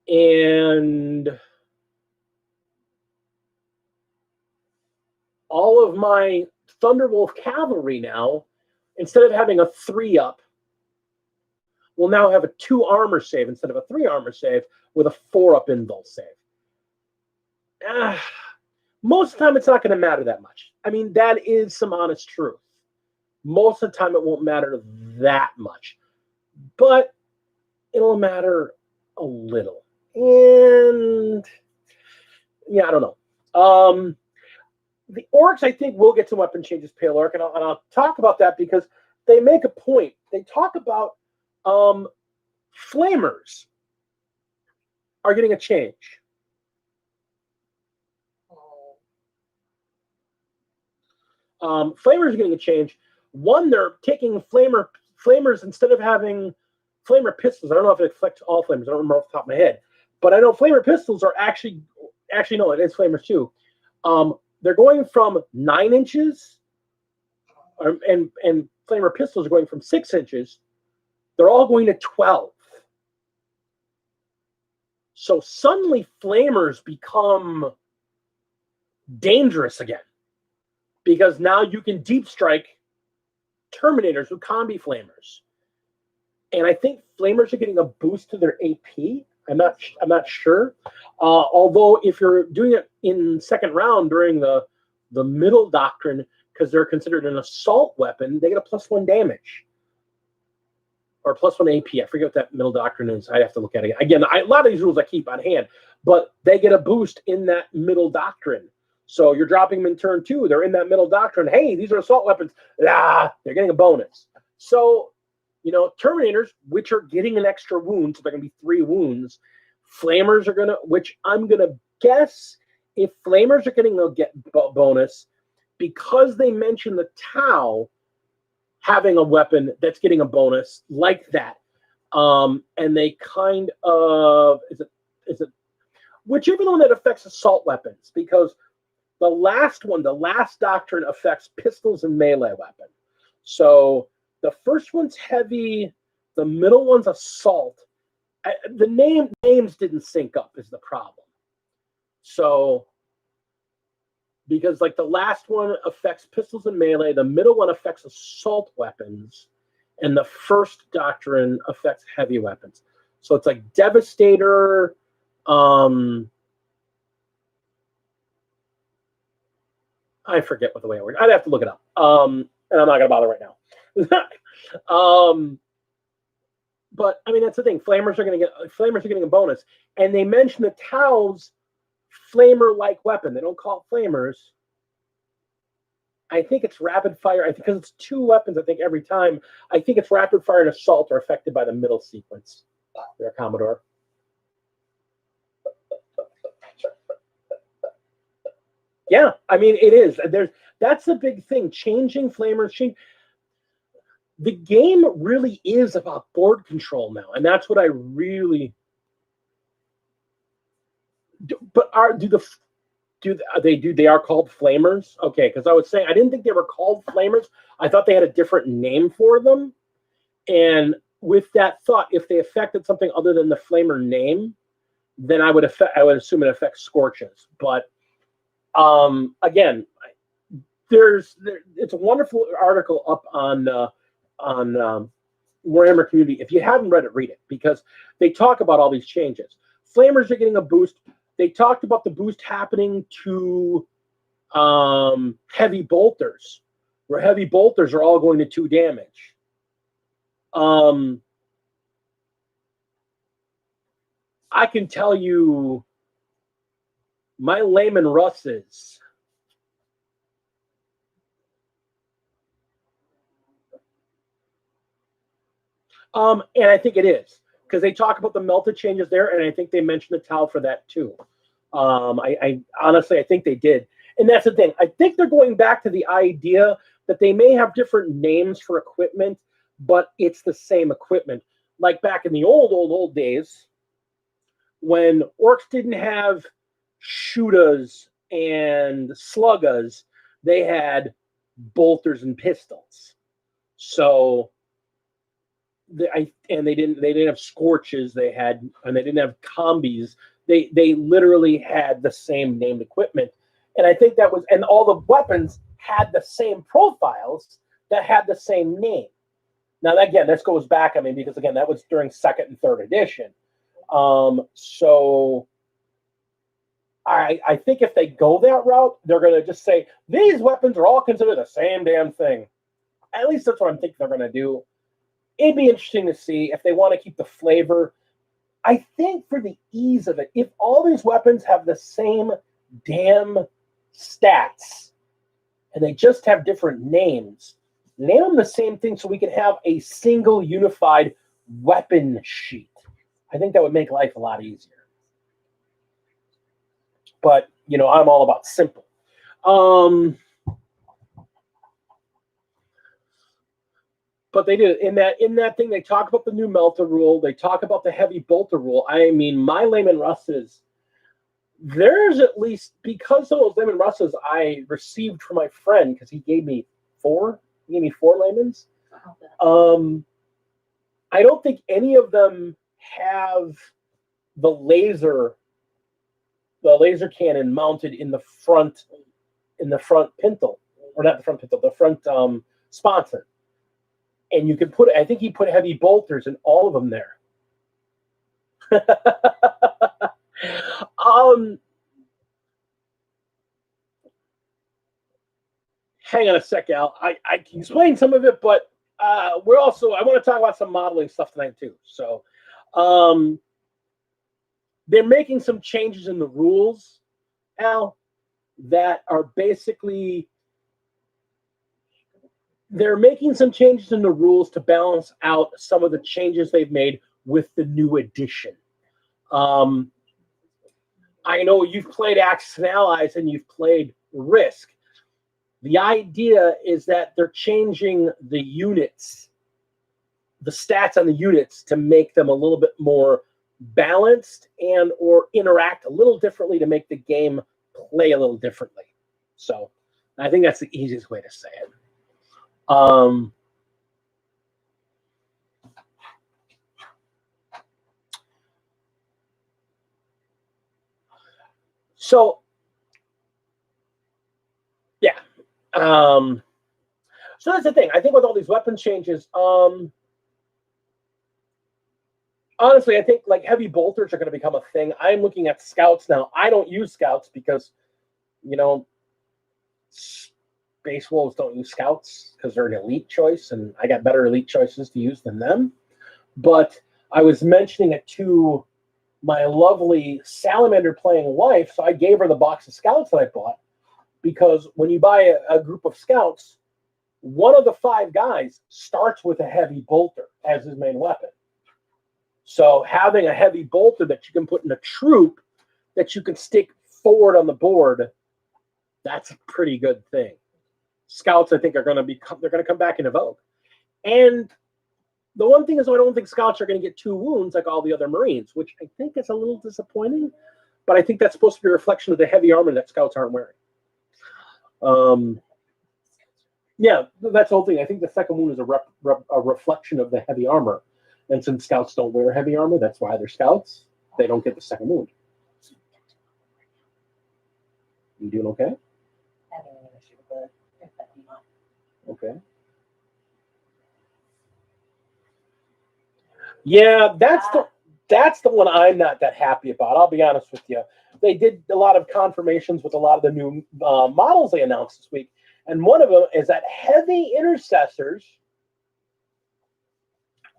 And all of my Thunderwolf cavalry now, instead of having a 3-up, will now have a 2 armor save instead of a 3 armor save with a 4-up invul save. Most of the time, it's not going to matter that much. I mean, that is some honest truth. Most of the time, it won't matter that much. But it'll matter a little. And, yeah, I don't know. The Orcs, I think, will get some weapon changes, Pale Orc, and I'll talk about that because they make a point. They talk about flamers are getting a change. Flamers are getting a change. One, they're taking flamers instead of having flamer pistols. I don't know if it affects all flamers. I don't remember off the top of my head. But I know flamer pistols are actually no, it is flamers too. They're going from 9 inches, and flamer pistols are going from 6 inches. They're all going to 12. So suddenly flamers become dangerous again, because now you can deep strike Terminators with combi flamers. And I think flamers are getting a boost to their AP. I'm not sure. Although if you're doing it in second round during the middle doctrine, because they're considered an assault weapon, they get a +1 damage. Or +1 AP. I forget what that middle doctrine is. I have to look at it again. A lot of these rules I keep on hand, but they get a boost in that middle doctrine. So you're dropping them in turn 2. They're in that middle doctrine. Hey, these are assault weapons. They're getting a bonus. So, Terminators, which are getting an extra wound, so they're going to be 3 wounds. Flamers are going to, which I'm going to guess if Flamers are getting a bonus, because they mentioned the Tau having a weapon that's getting a bonus like that. And they kind of, is it whichever one that affects assault weapons, because the last doctrine affects pistols and melee weapon. So the first one's heavy, the middle one's assault. The names didn't sync up is the problem. So, because like the last one affects pistols and melee, the middle one affects assault weapons, and the first doctrine affects heavy weapons. So it's like Devastator, I forget what the way it works. I'd have to look it up. And I'm not gonna bother right now. But I mean, that's the thing. Flamers are getting a bonus, and they mention the Tau's flamer-like weapon. They don't call it flamers. I think it's rapid fire. I think because it's 2 weapons. I think every time. I think it's rapid fire and assault are affected by the middle sequence. There, Commodore. Yeah, I mean it is. That's the big thing. Changing flamers. The game really is about board control now, and that's what I really. But they are called flamers? Okay, because I was saying I didn't think they were called flamers. I thought they had a different name for them. And with that thought, if they affected something other than the flamer name, then I would assume it affects scorches. But again, it's a wonderful article up on Warhammer Community. If you haven't read it, read it, because they talk about all these changes. Flamers are getting a boost. They talked about the boost happening to heavy bolters, where heavy bolters are all going to 2 damage. I can tell you my layman Russes. And I think it is, because they talk about the melted changes there, and I think they mentioned the Tau for that too. I honestly, I think they did. And that's the thing. I think they're going back to the idea that they may have different names for equipment, but it's the same equipment. Like back in the old days, when Orcs didn't have Shootas and Sluggas, they had bolters and pistols. So they didn't have Scorches. They didn't have combis. They literally had the same named equipment, and I think that was, and all the weapons had the same profiles that had the same name. Now again, this goes back. I mean, because again, that was during 2nd and 3rd edition. So I think if they go that route, they're going to just say these weapons are all considered the same damn thing. At least that's what I'm thinking they're going to do. It'd be interesting to see if they want to keep the flavor. I think for the ease of it, if all these weapons have the same damn stats and they just have different names, name them the same thing so we can have a single unified weapon sheet. I think that would make life a lot easier. But, I'm all about simple. But they did in that thing. They talk about the new Melta rule. They talk about the heavy bolter rule. I mean, my layman Russes. There's at least, because of those layman Russes I received from my friend, because he gave me 4. He gave me 4 laymans. I don't think any of them have the laser cannon mounted in the front pintle, or not the front pintle, the front sponsor. And you can put, I think he put heavy bolters in all of them there. Hang on a sec, Al. I can explain some of it, but I want to talk about some modeling stuff tonight too. So they're making some changes in the rules, Al, that are basically, they're making some changes in the rules to balance out some of the changes they've made with the new edition. I know you've played Axis and Allies and you've played Risk. The idea is that they're changing the units, the stats on the units, to make them a little bit more balanced and or interact a little differently to make the game play a little differently. So I think that's the easiest way to say it. So yeah. So that's the thing. I think with all these weapon changes, honestly, I think like heavy bolters are going to become a thing. I'm looking at scouts now. I don't use scouts because, Space Wolves don't use scouts because they're an elite choice, and I got better elite choices to use than them. But I was mentioning it to my lovely salamander playing wife, so I gave her the box of scouts that I bought, because when you buy a group of scouts, one of the 5 guys starts with a heavy bolter as his main weapon. So having a heavy bolter that you can put in a troop that you can stick forward on the board, that's a pretty good thing. Scouts, I think, they're going to come back into vogue. And the one thing is, I don't think scouts are going to get 2 wounds like all the other Marines, which I think is a little disappointing. But I think that's supposed to be a reflection of the heavy armor that scouts aren't wearing. Yeah, that's the whole thing. I think the second wound is a reflection of the heavy armor. And since scouts don't wear heavy armor, that's why they're scouts. They don't get the second wound. You doing okay? Okay. Yeah, that's the one I'm not that happy about. I'll be honest with you. They did a lot of confirmations with a lot of the new models they announced this week, and one of them is that heavy intercessors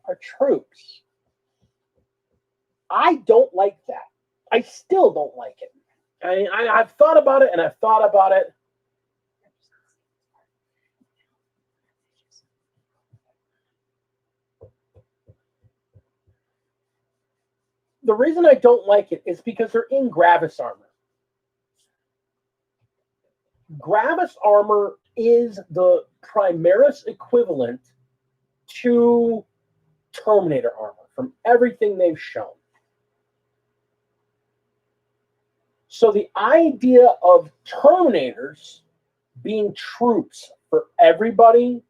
are troops. I don't like that. I still don't like it. I've thought about it, and I've thought about it. The reason I don't like it is because they're in Gravis armor. Gravis armor is the Primaris equivalent to Terminator armor from everything they've shown. So the idea of Terminators being troops for everybody,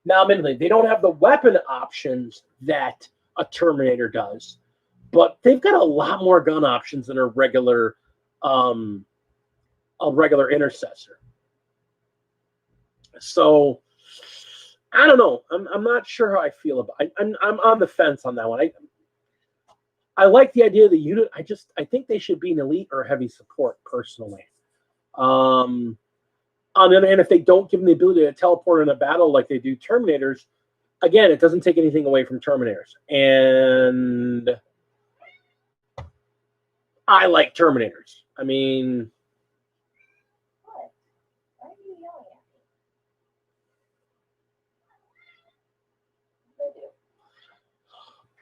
now admittedly, they don't have the weapon options that a Terminator does, but they've got a lot more gun options than a regular intercessor. So I don't know. I'm not sure how I feel about it. I'm on the fence on that one. I like the idea of the unit. I think they should be an elite or a heavy support personally. On the other hand, if they don't give them the ability to teleport in a battle like they do Terminators, again, it doesn't take anything away from Terminators. And I like Terminators. I mean, What? Why are you yelling at me?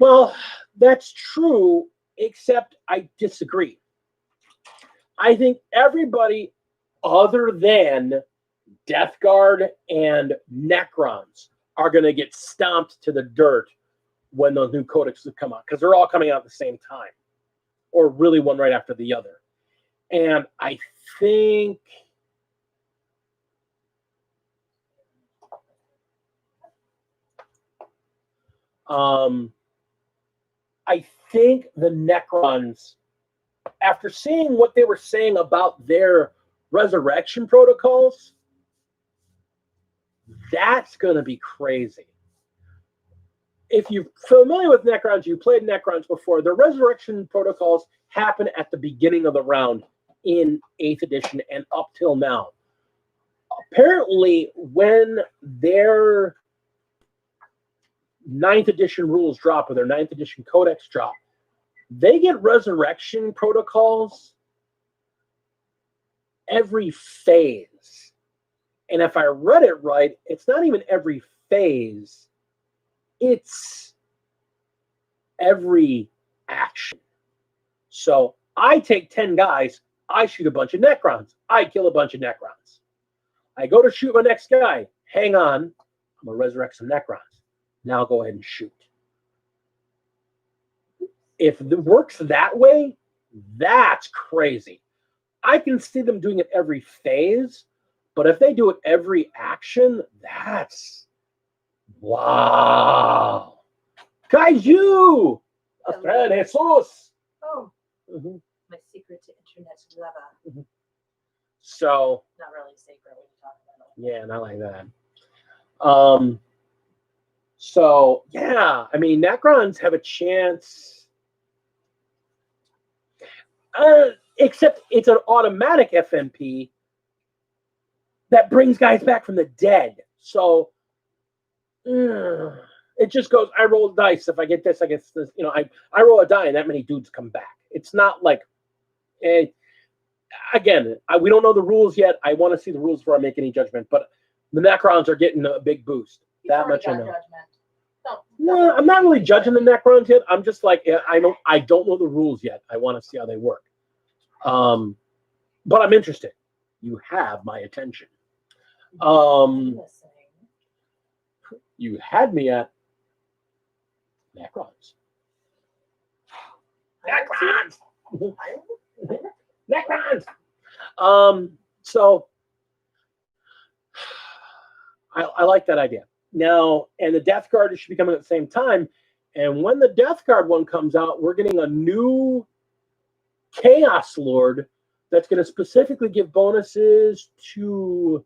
well, that's true, except I disagree. I think everybody other than Death Guard and Necrons are going to get stomped to the dirt when those new codexes come out, because they're all coming out at the same time, or really one right after the other. And I think the Necrons, after seeing what they were saying about their resurrection protocols, that's going to be crazy. If you're familiar with Necrons, you played Necrons before, the resurrection protocols happen at the beginning of the round in 8th edition and up till now. Apparently, when their 9th edition rules drop, or their 9th edition codex drop, they get resurrection protocols every phase. And if I read it right, it's not even every phase, it's every action. So I take 10 guys, I shoot a bunch of Necrons, I kill a bunch of Necrons. I go to shoot my next guy, hang on, I'm going to resurrect some Necrons. Now go ahead and shoot. If it works that way, that's crazy. I can see them doing it every phase, but if they do it every action, that's wow. Kaiju! Jesus! Oh. Mm-hmm. My secret to internet lover. Mm-hmm. So. Not really secret when you talk about it. Yeah, not like that. So, yeah, I mean, Necrons have a chance. Except it's an automatic FMP that brings guys back from the dead. So, it just goes, I roll dice. If I get this, I get this. You know, I roll a die and that many dudes come back. It's not like, again, we don't know the rules yet. I want to see the rules before I make any judgment. But the Necrons are getting a big boost. That much I know. No, I'm not really judging the Necrons yet. I'm just like, I don't know the rules yet. I want to see how they work. But I'm interested. You have my attention. You had me at Necrons. Necrons! Necrons! So I like that idea. Now, and the Death Guard should be coming at the same time. And when the Death Guard one comes out, we're getting a new Chaos Lord that's going to specifically give bonuses to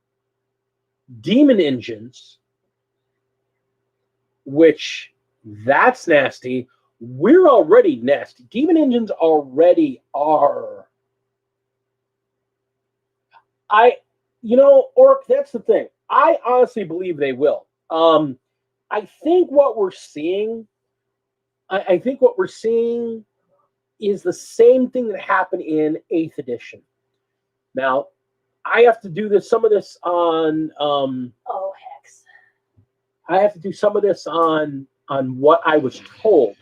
demon engines, which that's nasty. We're already nasty. Demon engines already are. Orc, that's the thing. I honestly believe they will. I think what we're seeing, is the same thing that happened in 8th edition. Now, I have to do some of this on hex. I have to do some of this on what I was told.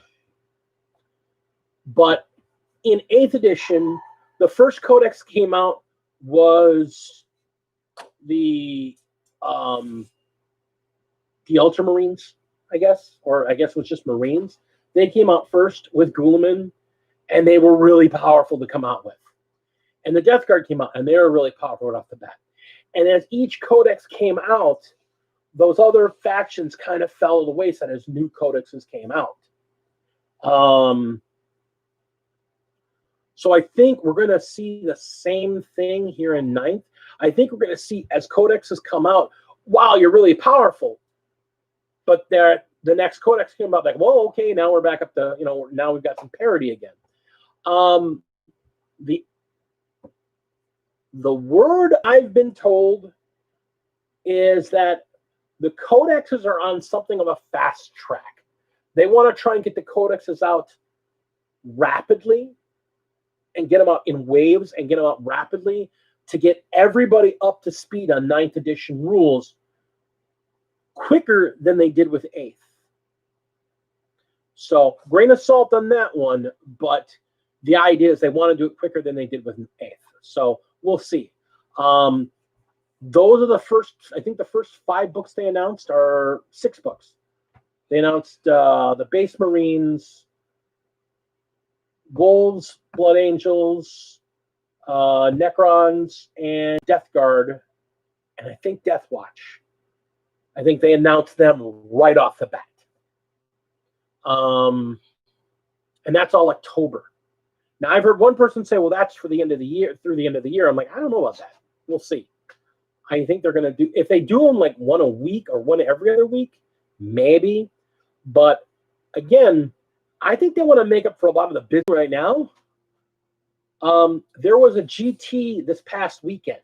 But in 8th edition, the first codex came out was the Ultramarines, I guess, or I guess it was just Marines. They came out first with Guilliman, and they were really powerful to come out with. And the Death Guard came out, and they were really powerful right off the bat. And as each codex came out, those other factions kind of fell to the wayside as new codexes came out. So I think we're going to see the same thing here in 9th. I think we're going to see, as codexes come out, wow, you're really powerful. But the next codex came out like, whoa, okay, now we're back up to, now we've got some parity again. The word I've been told is that the codexes are on something of a fast track. They want to try and get the codexes out rapidly and get them out in waves and get them out rapidly to get everybody up to speed on 9th edition rules quicker than they did with 8th. So, grain of salt on that one, but the idea is they want to do it quicker than they did with 8th. So, we'll see. those are the first, I think the first 5 books they announced are 6 books. They announced the Base Marines, Wolves, Blood Angels, Necrons, and Death Guard, and I think Death Watch. I think they announced them right off the bat. And that's all October. Now, I've heard one person say, well, that's for the end of the year, through the end of the year. I'm like, I don't know about that. We'll see. I think they're going to do, if they do them like one a week or one every other week, maybe. But again, I think they want to make up for a lot of the business right now. There was a GT this past weekend.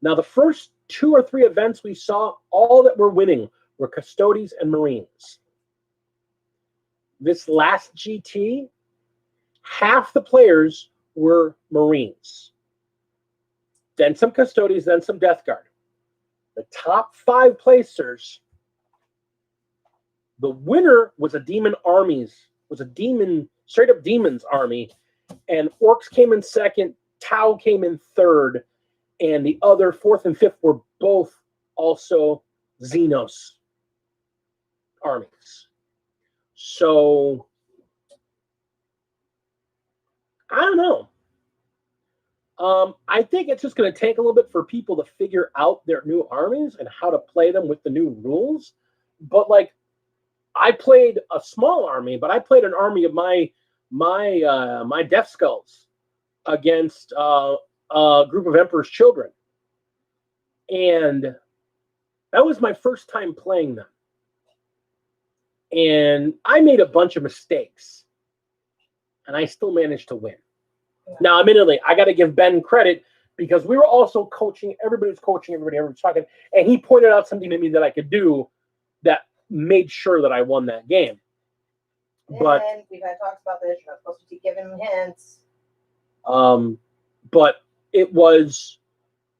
Now, the first 2 or 3 events we saw, all that were winning were Custodies and Marines. This last GT, half the players were Marines. Then some Custodies, then some Death Guard. The top 5 placers, the winner was a Demon Armies, was a Demon, straight up Demons army, and Orcs came in second, Tau came in third, and the other 4th and 5th were both also Xenos armies. So, I don't know. I think it's just going to take a little bit for people to figure out their new armies and how to play them with the new rules. But like, I played a small army, but I played an army of my Death Skulls against a group of Emperor's Children, and that was my first time playing them. And I made a bunch of mistakes, and I still managed to win. Now, admittedly, I got to give Ben credit because we were also coaching. Everybody was coaching everybody was talking, and he pointed out something to me that I could do that made sure that I won that game. But and we've had talks about this. You're not supposed to keep giving him hints. But it was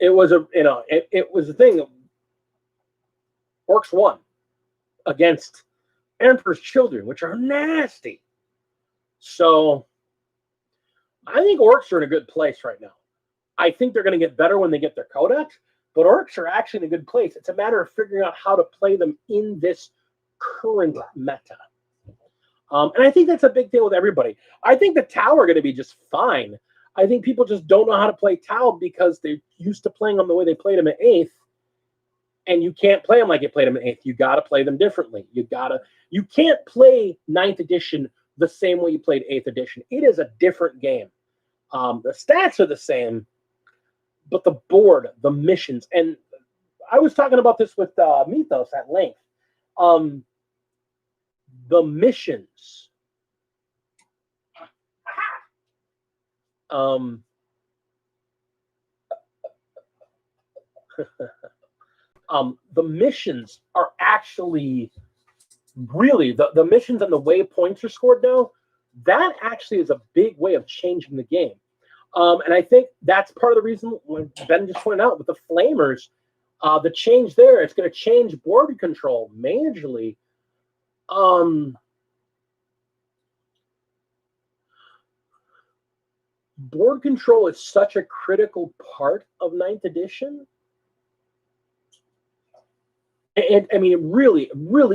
a thing. Orcs won against Emperor's Children, which are nasty. So I think Orcs are in a good place right now. I think they're going to get better when they get their codex, but Orcs are actually in a good place. It's a matter of figuring out how to play them in this current meta. And I think that's a big deal with everybody. I think the Tau are going to be just fine. I think people just don't know how to play Tau because they're used to playing them the way they played them at 8th. And you can't play them like you played them at 8th. You got to play them differently. You can't play 9th edition the same way you played 8th edition. It is a different game. The stats are the same, but the board, the missions, and I was talking about this with Mythos at length. The missions. The missions are actually really the missions and the way points are scored now. That actually is a big way of changing the game. And I think that's part of the reason when Ben just pointed out with the Flamers, the change there, it's going to change board control majorly. Board control is such a critical part of 9th edition. And I mean, it really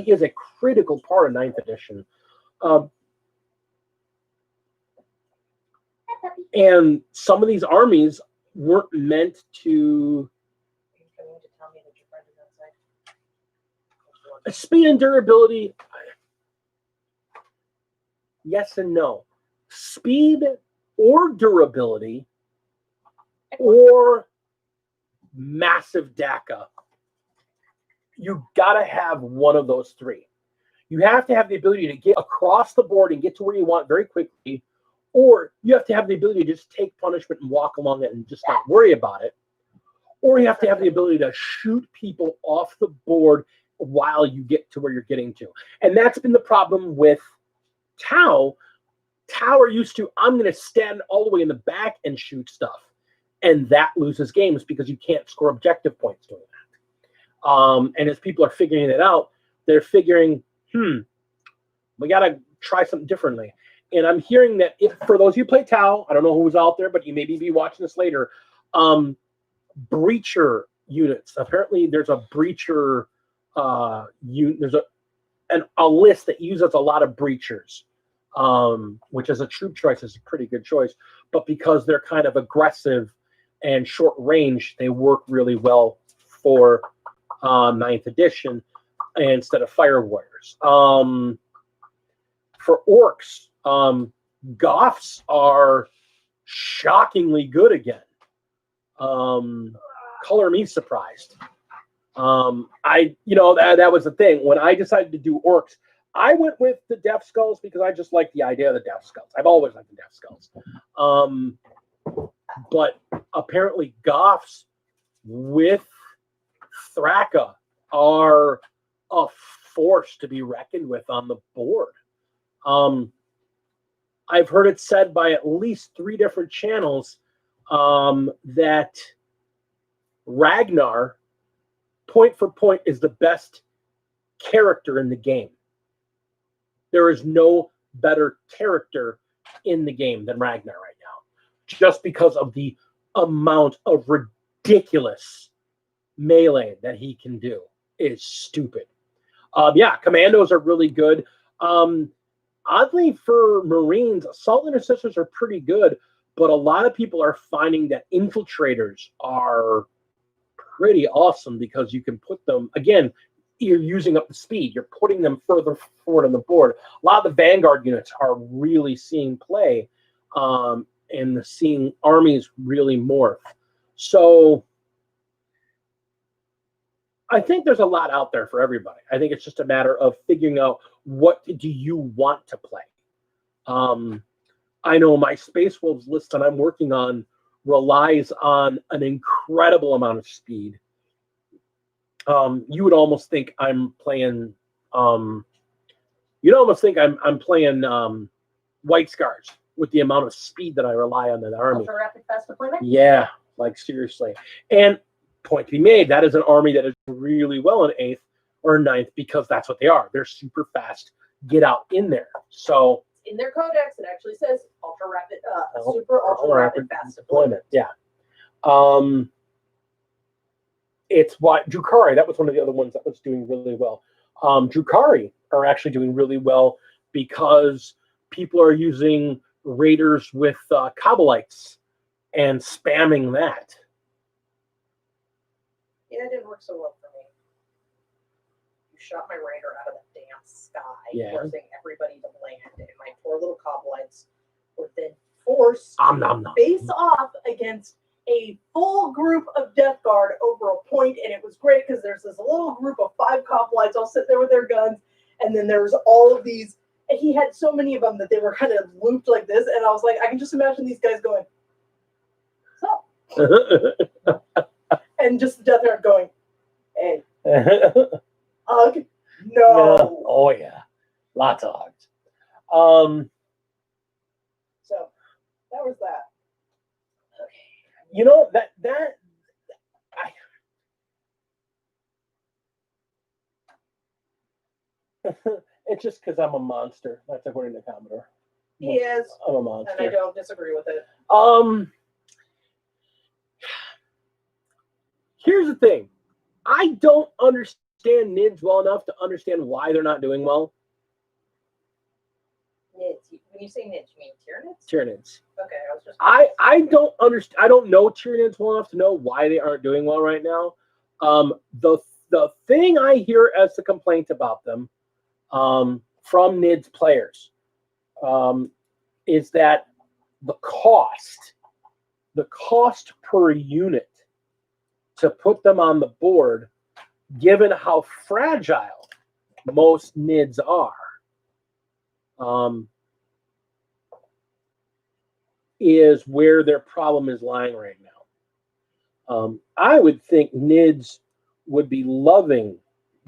is a critical part of 9th edition. And some of these armies weren't meant to. Speed and durability, yes and no. Speed or durability or massive DACA. You got to have one of those 3. You have to have the ability to get across the board and get to where you want very quickly, or you have to have the ability to just take punishment and walk along it and just not worry about it, or you have to have the ability to shoot people off the board while you get to where you're getting to. And that's been the problem with Tau. Tau are used to, I'm going to stand all the way in the back and shoot stuff. And that loses games because you can't score objective points doing that. And as people are figuring it out, they're figuring, we got to try something differently. And I'm hearing that if, for those who play Tau, I don't know who's out there, but you maybe be watching this later, breacher units. Apparently, there's a breacher there's a list that uses a lot of breachers, which as a troop choice is a pretty good choice. But because they're kind of aggressive and short range, they work really well for 9th edition instead of fire warriors. For orcs, goths are shockingly good again. Color me surprised. That was the thing. When I decided to do orcs, I went with the Death Skulls because I just like the idea of the Death Skulls. I've always liked the Death Skulls. But apparently Goths with Thraka are a force to be reckoned with on the board. I've heard it said by at least 3 different channels that Ragnar, point for point, is the best character in the game. There is no better character in the game than Ragnar right now, just because of the amount of ridiculous melee that he can do. Is stupid. Commandos are really good. Oddly, for Marines, Assault Intercessors are pretty good, but a lot of people are finding that Infiltrators are pretty awesome because you can put them, again, you're using up the speed. You're putting them further forward on the board. A lot of the Vanguard units are really seeing play, and seeing armies really morph. So I think there's a lot out there for everybody. I think it's just a matter of figuring out what do you want to play. I know my Space Wolves list that I'm working on relies on an incredible amount of speed. You would almost think I'm playing. You'd almost think I'm playing White Scars with the amount of speed that I rely on in the army. Ultra rapid fast deployment. Yeah, like seriously. And point to be made, that is an army that is really well in 8th or 9th because that's what they are. They're super fast. Get out in there. So in their codex, it actually says ultra rapid, super ultra rapid fast deployment. Yeah. It's what Drukhari, that was one of the other ones that was doing really well. Drukhari are actually doing really well because people are using raiders with Kabbalites and spamming that. Yeah, it didn't work so well for me. You shot my raider out of the damn sky, forcing everybody to land, and my poor little Kabbalites were then forced to face off against a full group of Death Guard over a point, and it was great because there's this little group of 5 Kabbalites all sit there with their guns, and then there was all of these, and he had so many of them that they were kind of looped like this, and I was like, I can just imagine these guys going, so. And just the Death Guard going, hey, hug? No. Oh, yeah. Lots of hugs. So, that was that. You know, it's just because I'm a monster. That's according to Commodore. He is. I'm a monster. And I don't disagree with it. Here's the thing. I don't understand NIDS well enough to understand why they're not doing well. NIDS. When you say NIDS, you mean Tyranids? Tyranids. Okay, I was just. I don't understand. I don't know Tyranids well enough to know why they aren't doing well right now. The thing I hear as the complaint about them from NIDS players is that the cost per unit to put them on the board, given how fragile most NIDS are, is where their problem is lying right now. I would think NIDS would be loving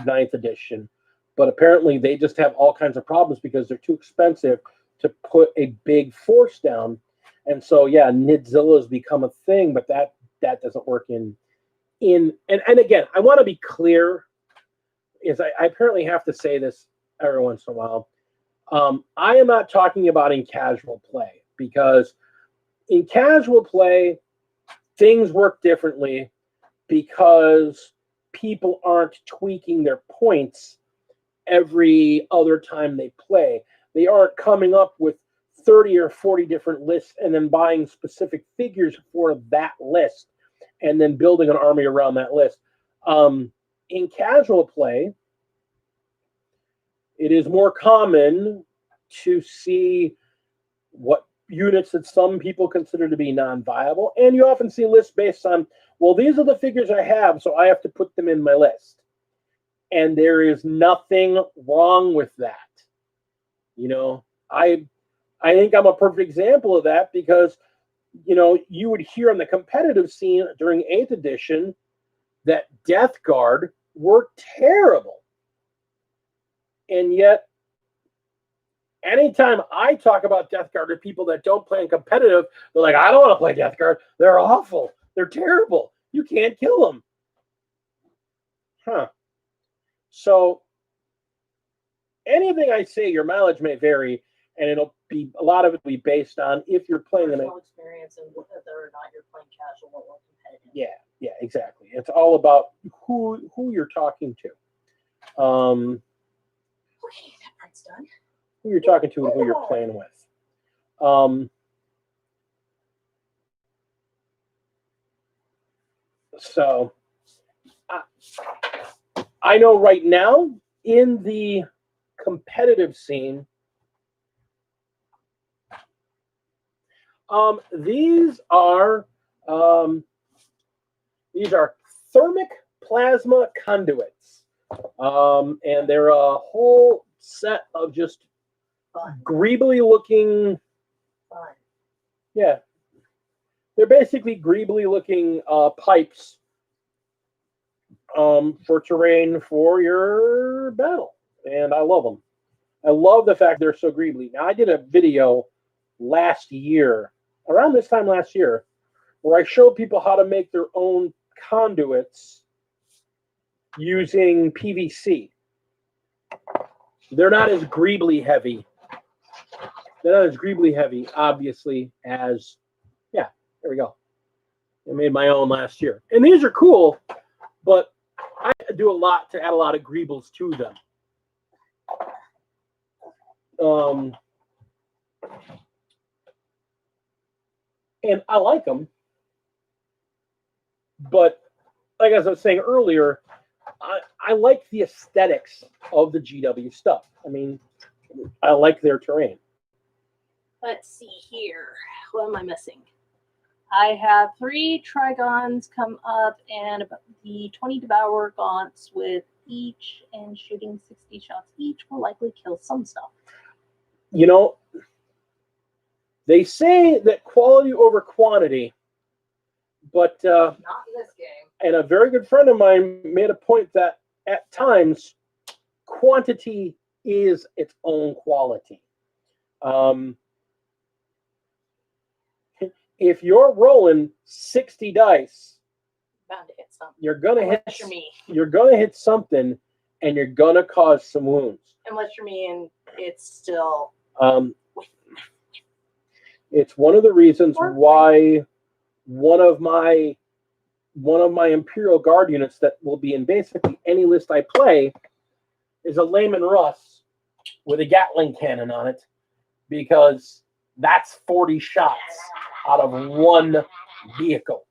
9th edition, but apparently they just have all kinds of problems because they're too expensive to put a big force down. And so, yeah, Nidzilla has become a thing, but that doesn't work and again, I want to be clear, is I apparently have to say this every once in a while. I am not talking about in casual play, because in casual play, things work differently. because people aren't tweaking their points every other time they play. They aren't coming up with 30 or 40 different lists and then buying specific figures for that list and then building an army around that list. In casual play, it is more common to see what units that some people consider to be non-viable, and you often see lists based on, well, these are the figures I have, so I have to put them in my list. And there is nothing wrong with that. You know, I think I'm a perfect example of that because, you know, you would hear on the competitive scene during 8th edition that Death Guard were terrible. And yet, anytime I talk about Death Guard to people that don't play in competitive, they're like, I don't want to play Death Guard. They're awful. They're terrible. You can't kill them. Huh. So, anything I say, your mileage may vary, and it'll be, a lot of it will be based on if you're playing in a experience and whether or not you're playing casual or competitive. Yeah, exactly. It's all about who you're talking to. Okay, that part's done. Who you're talking to and who you're playing with. So I know right now in the competitive scene, these are Thermic plasma conduits, and they're a whole set of just greebly looking. Yeah, they're basically greebly looking pipes for terrain for your battle, and I love them. I love the fact they're so greebly. Now, I did a video last year, around this time last year, where I showed people how to make their own conduits using PVC. They're not as greebly heavy. They're not as greebly heavy, obviously, as, yeah, there we go. I made my own last year. And these are cool, but I do a lot to add a lot of greebles to them. And I like them, but like as I was saying earlier, I like the aesthetics of the GW stuff. I mean, I like their terrain. Let's see here. What am I missing? I have 3 Trigons come up and the 20 Devour Gaunts with each and shooting 60 shots each will likely kill some stuff. You know, they say that quality over quantity, but not in this game. And a very good friend of mine made a point that at times quantity is its own quality. If you're rolling 60 dice, bound to hit something. You're gonna hit. Unless you're me. You're gonna hit something, and you're gonna cause some wounds. Unless you're me, and it's still. It's one of the reasons why one of my Imperial Guard units that will be in basically any list I play is a Layman Russ with a Gatling cannon on it, because that's 40 shots out of one vehicle.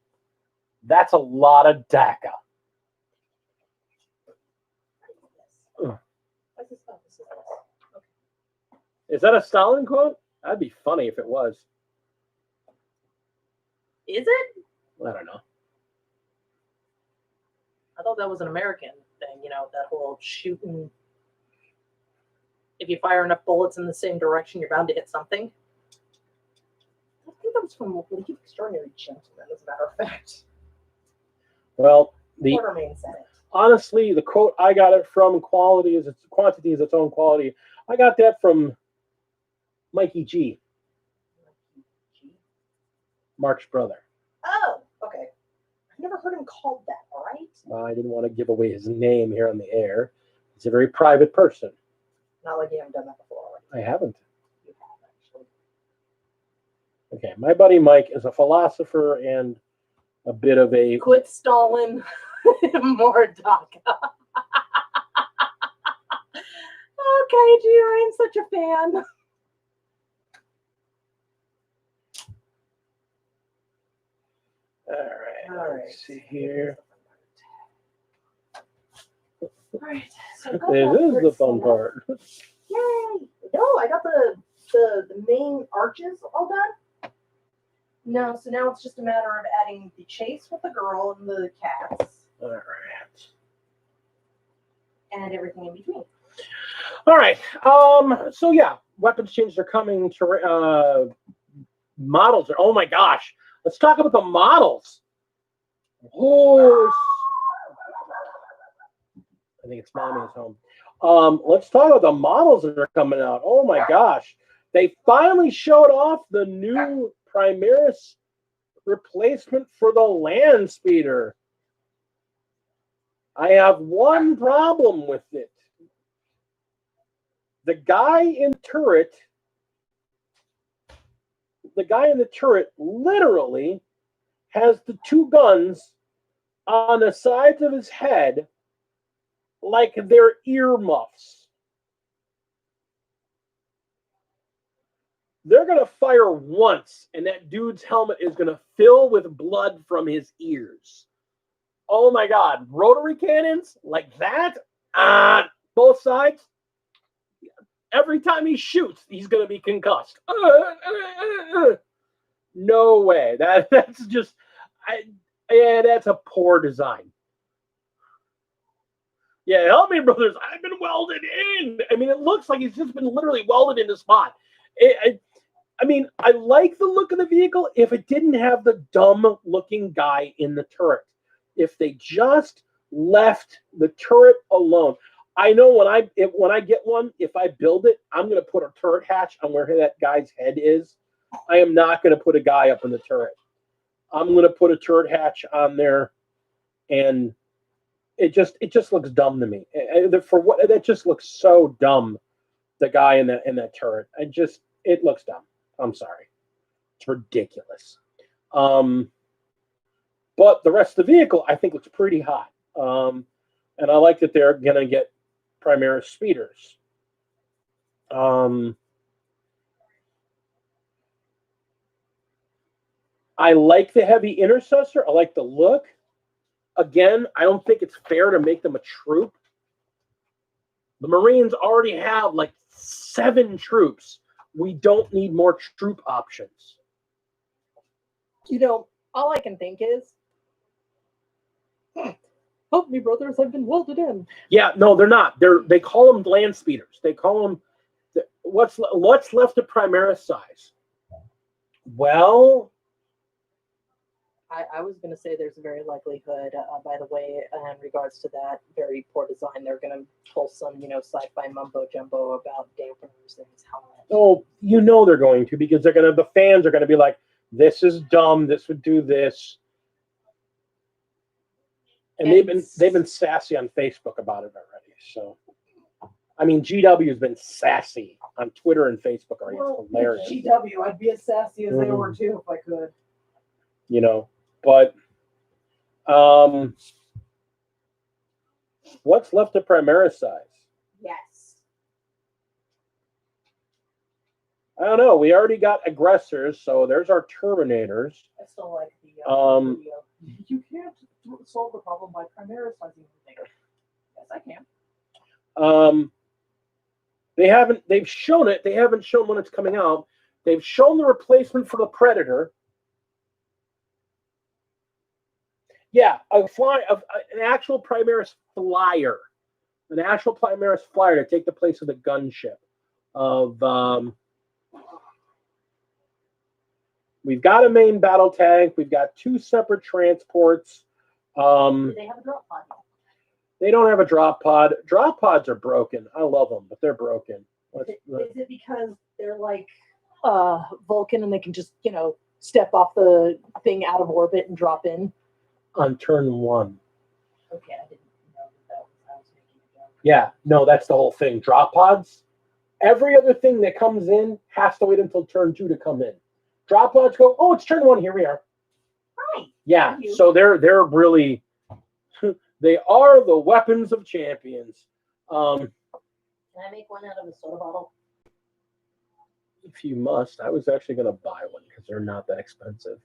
That's a lot of DACA. Is that a Stalin quote? That'd be funny if it was. Is it? I don't know. I thought that was an American thing, you know, that whole shooting. If you fire enough bullets in the same direction, you're bound to hit something. I think that was from League of Extraordinary Gentlemen, as a matter of fact. Well, honestly, the quote I got it from, quantity is its own quality. I got that from Mikey G. Mark's brother. Oh, okay. I've never heard him called that, all right? Well, I didn't want to give away his name here on the air. He's a very private person. Not like you haven't done that before already. I haven't. You have, actually. Okay, my buddy Mike is a philosopher and a bit of a... Quit stalling. More Taka. Okay, Gio, I'm such a fan. All right, let's see here. All right, so This is the fun part. Yay! No, I got the main arches all done. No, so now it's just a matter of adding the chase with the girl and the cats. All right. And everything in between. All right. So yeah, weapons changes are coming to models. Oh my gosh. Let's talk about the models. Oh, I think it's Mommy's home. Let's talk about the models that are coming out. Oh my gosh. They finally showed off the new Primaris replacement for the land speeder. I have one problem with it. The guy in the turret literally has the two guns on the sides of his head like they're earmuffs. They're going to fire once, and that dude's helmet is going to fill with blood from his ears. Oh my God. Rotary cannons like that on both sides. Every time he shoots, he's going to be concussed. No way. That's just, that's a poor design. Yeah, help me, brothers. I've been welded in. I mean, it looks like he's just been literally welded into spot. I mean, I like the look of the vehicle if it didn't have the dumb-looking guy in the turret. If they just left the turret alone. I know when I get one, if I build it, I'm going to put a turret hatch on where that guy's head is. I am not going to put a guy up in the turret. I'm going to put a turret hatch on there, and it just looks dumb to me. That just looks so dumb. The guy in that turret, it looks dumb. I'm sorry, it's ridiculous. But the rest of the vehicle, I think, looks pretty hot. And I like that they're going to get Primaris speeders. I like the heavy intercessor. I like the look. Again, I don't think it's fair to make them a troop. The Marines already have like 7 troops. We don't need more troop options. You know, all I can think is, help me, brothers, I've been welded in. Yeah, no, they're not. They call them land speeders. They call them what's left of Primaris size. Well, I was going to say there's a very likelihood, by the way, in regards to that very poor design, they're going to pull some, sci-fi mumbo jumbo about dampeners and his helmet. Oh, they're going to, because the fans are going to be like, this is dumb. This would do this. And they've been sassy on Facebook about it already. So, I mean, GW has been sassy on Twitter and Facebook already. It's hilarious. GW, I'd be as sassy as they were too if I could. But what's left of Primaris size? Yes. I don't know. We already got aggressors, so there's our Terminators. I still like the you can't solve the problem by Primarisizing things. Yes, I can. They've shown it. They haven't shown when it's coming out. They've shown the replacement for the Predator. Yeah, an actual Primaris flyer. An actual Primaris flyer to take the place of the gunship. We've got a main battle tank. We've got 2 separate transports. Do they have a drop pod? They don't have a drop pod. Drop pods are broken. I love them, but they're broken. Is it because they're like Vulcan and they can just, step off the thing out of orbit and drop in? On turn 1. Okay, I didn't know that I was making a joke. Yeah, no, that's the whole thing. Drop pods, every other thing that comes in has to wait until turn 2 to come in. Drop pods go, oh, it's turn 1, here we are. Hi. Yeah, so they're really they are the weapons of champions. Can I make one out of a soda bottle? If you must, I was actually going to buy one because they're not that expensive,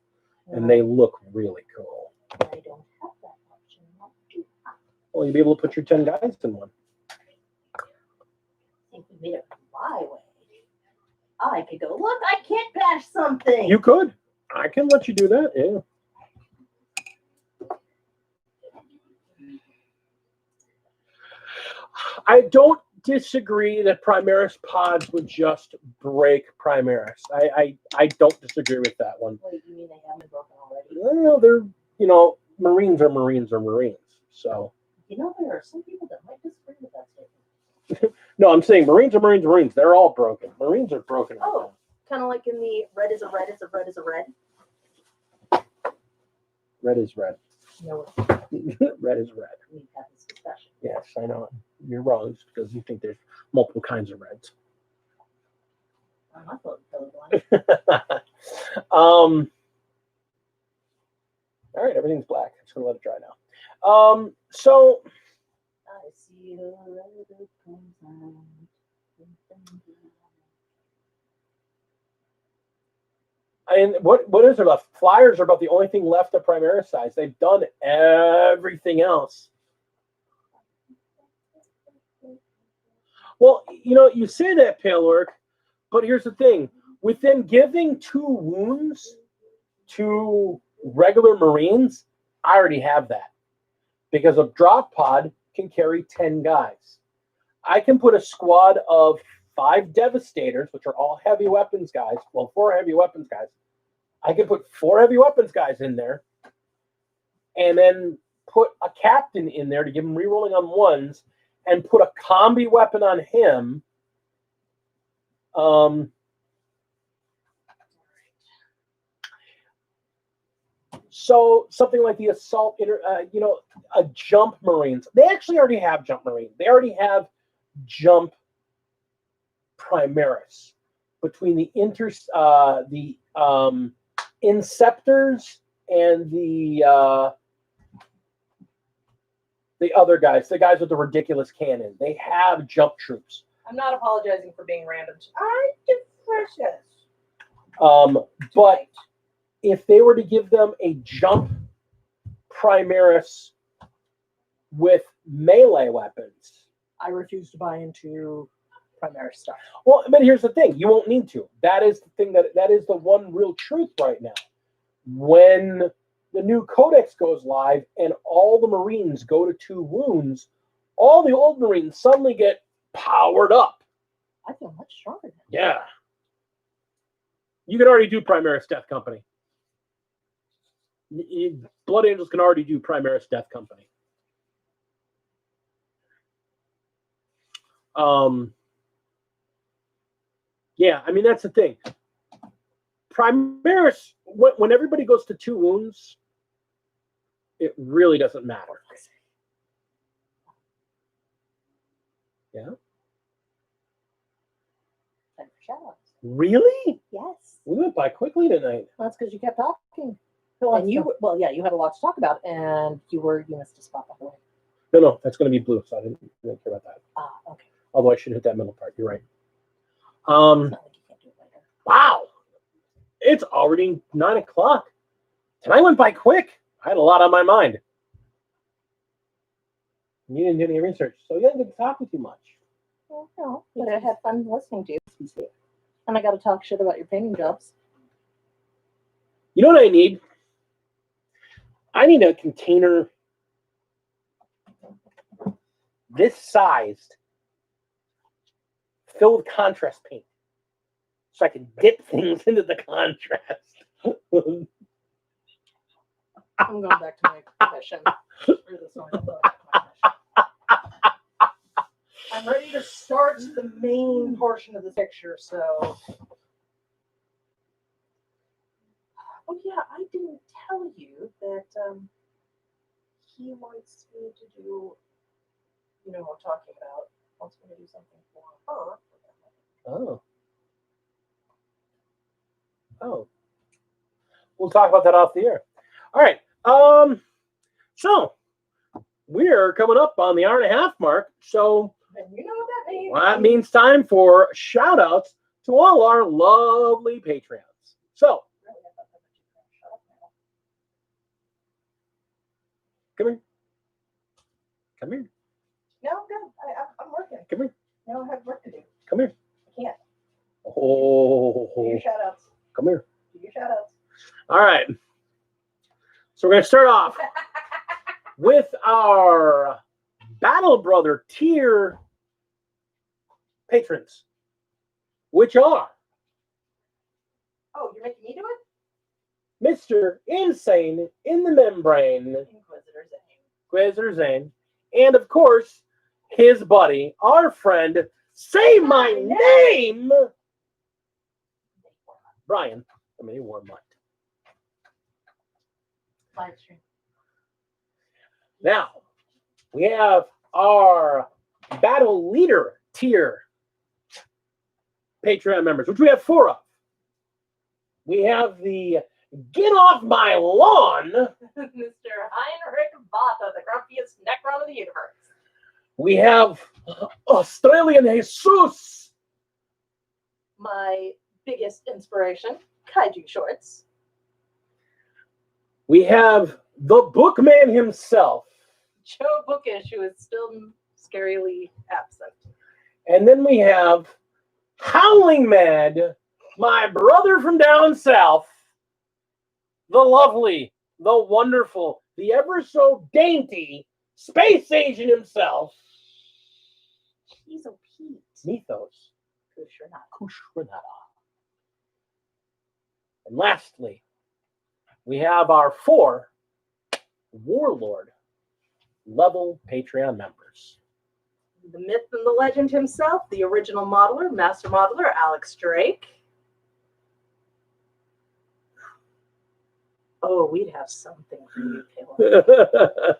and they look really cool. I don't have that option. Well, you'll be able to put your 10 guys in one. I think we made it my way. I could go, look, I can't bash something. You could. I can let you do that, yeah. I don't disagree that Primaris pods would just break Primaris. I don't disagree with that one. Wait, you mean they haven't been broken already? Well, they're, Marines are Marines are Marines. So. There are some people that might disagree with that statement. No, I'm saying Marines are Marines, Marines. They're all broken. Marines are broken. Oh, kind of like in the red is a red is a red is a red. Red is red. No. Red is red. We've had this discussion. Yes, I know. You're wrong just because you think there's multiple kinds of reds. I'm not colorblind. All right, everything's black. I'm just gonna let it dry now. So I see the red comes out. And what is there left? Flyers are about the only thing left of Primaris size. They've done everything else. Well, you say that, Pale Orc, but here's the thing. With them giving 2 wounds to regular Marines, I already have that. Because a drop pod can carry 10 guys. I can put a squad of 5 Devastators, which are all heavy weapons guys. Well, 4 heavy weapons guys. I can put 4 heavy weapons guys in there. And then put a captain in there to give him rerolling on 1s. And put a combi weapon on him. So something like the assault, a jump Marines. They actually already have jump Marines. They already have jump Primaris between the Inceptors and the other guys, the guys with the ridiculous cannon. They have jump troops. I'm not apologizing for being random. I'm precious. But if they were to give them a jump Primaris with melee weapons, I refuse to buy into Primaris stuff. Well, but here's the thing: you won't need to. That is the thing that is the one real truth right now. When the new Codex goes live and all the Marines go to 2 wounds, all the old Marines suddenly get powered up. I feel much stronger now. Yeah. You can already do Primaris Death Company. Blood Angels can already do Primaris Death Company. Yeah, I mean, that's the thing. Primaris, when everybody goes to 2 wounds, it really doesn't matter. Yeah? Time for shoutouts. Really? Yes. We went by quickly tonight. That's because you kept talking. And you had a lot to talk about, and you missed a spot, by the way. No, that's going to be blue, so I didn't care about that. Ah, okay. Although I should hit that middle part. You're right. It's not like you can't do it later. Wow. It's already 9 o'clock. Tonight went by quick. I had a lot on my mind. You didn't do any research, so you didn't get to talk with you much. Well, no, but I had fun listening to you. And I got to talk shit about your painting jobs. You know what I need? I need a container this sized filled with contrast paint so I can dip things into the contrast. I'm going back to my profession. I'm ready to start the main portion of the picture, so. Oh yeah, I didn't tell you that he wants me to do, what I'm talking about. Wants me to do something for her. Oh. We'll talk about that off the air. All right. So we're coming up on the hour and a half mark. So And you know what that means? well, that means time for shout outs to all our lovely Patreons. So come here. Come here. No, I'm good. I'm working. Come here. No, I have work to do. Come here. I can't. Oh, Do your shout outs. come here. Do your shout outs. All right. So we're going to start off with our Battle Brother tier patrons, which are Oh, you're making me do it? Mr. Insane in the Membrane, Inquisitor Zane. Zane, and of course, his buddy, our friend, say my name, Brian. I mean, he wore mine. Live stream. Now, we have our Battle Leader tier Patreon members, which we have 4 of. We have the Get Off My Lawn, Mr. Heinrich Vata, the grumpiest Necron of the universe. we have Australian Jesus, My biggest inspiration, Kaiju Shorts. we have the Bookman himself, Joe Bookish, who is still scarily absent. and then we have Howling Mad, my brother from down south, the lovely, the wonderful, the ever so dainty space Asian himself, He's a Pete. Mythos Kushranada. Kushranada. And lastly, we have our 4 Warlord level Patreon members. The myth and the legend himself, the original modeler, master modeler, Alex Drake. Oh, we'd have something for you, Caleb.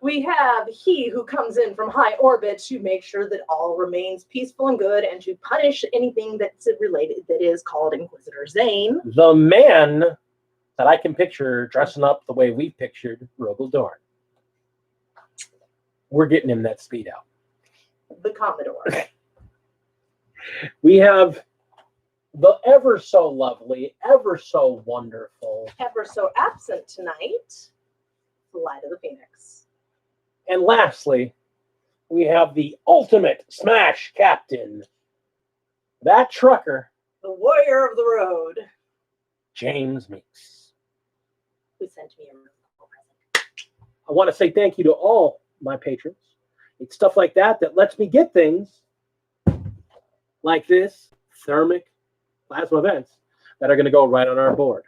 We have he who comes in from high orbit to make sure that all remains peaceful and good and to punish anything that's related that is called Inquisitor Zane. The man that I can picture dressing up the way we pictured Rogel Dorn. We're getting him that speed out. The Commodore. We have the ever so lovely, ever so wonderful, Ever so absent tonight, the Light of the Phoenix. and lastly, we have the ultimate smash captain, that trucker, The Warrior of the Road, James Meeks. who sent me a really cool present. I want to say thank you to all my patrons. It's stuff like that that lets me get things like this Thermic plasma events that are going to go right on our board.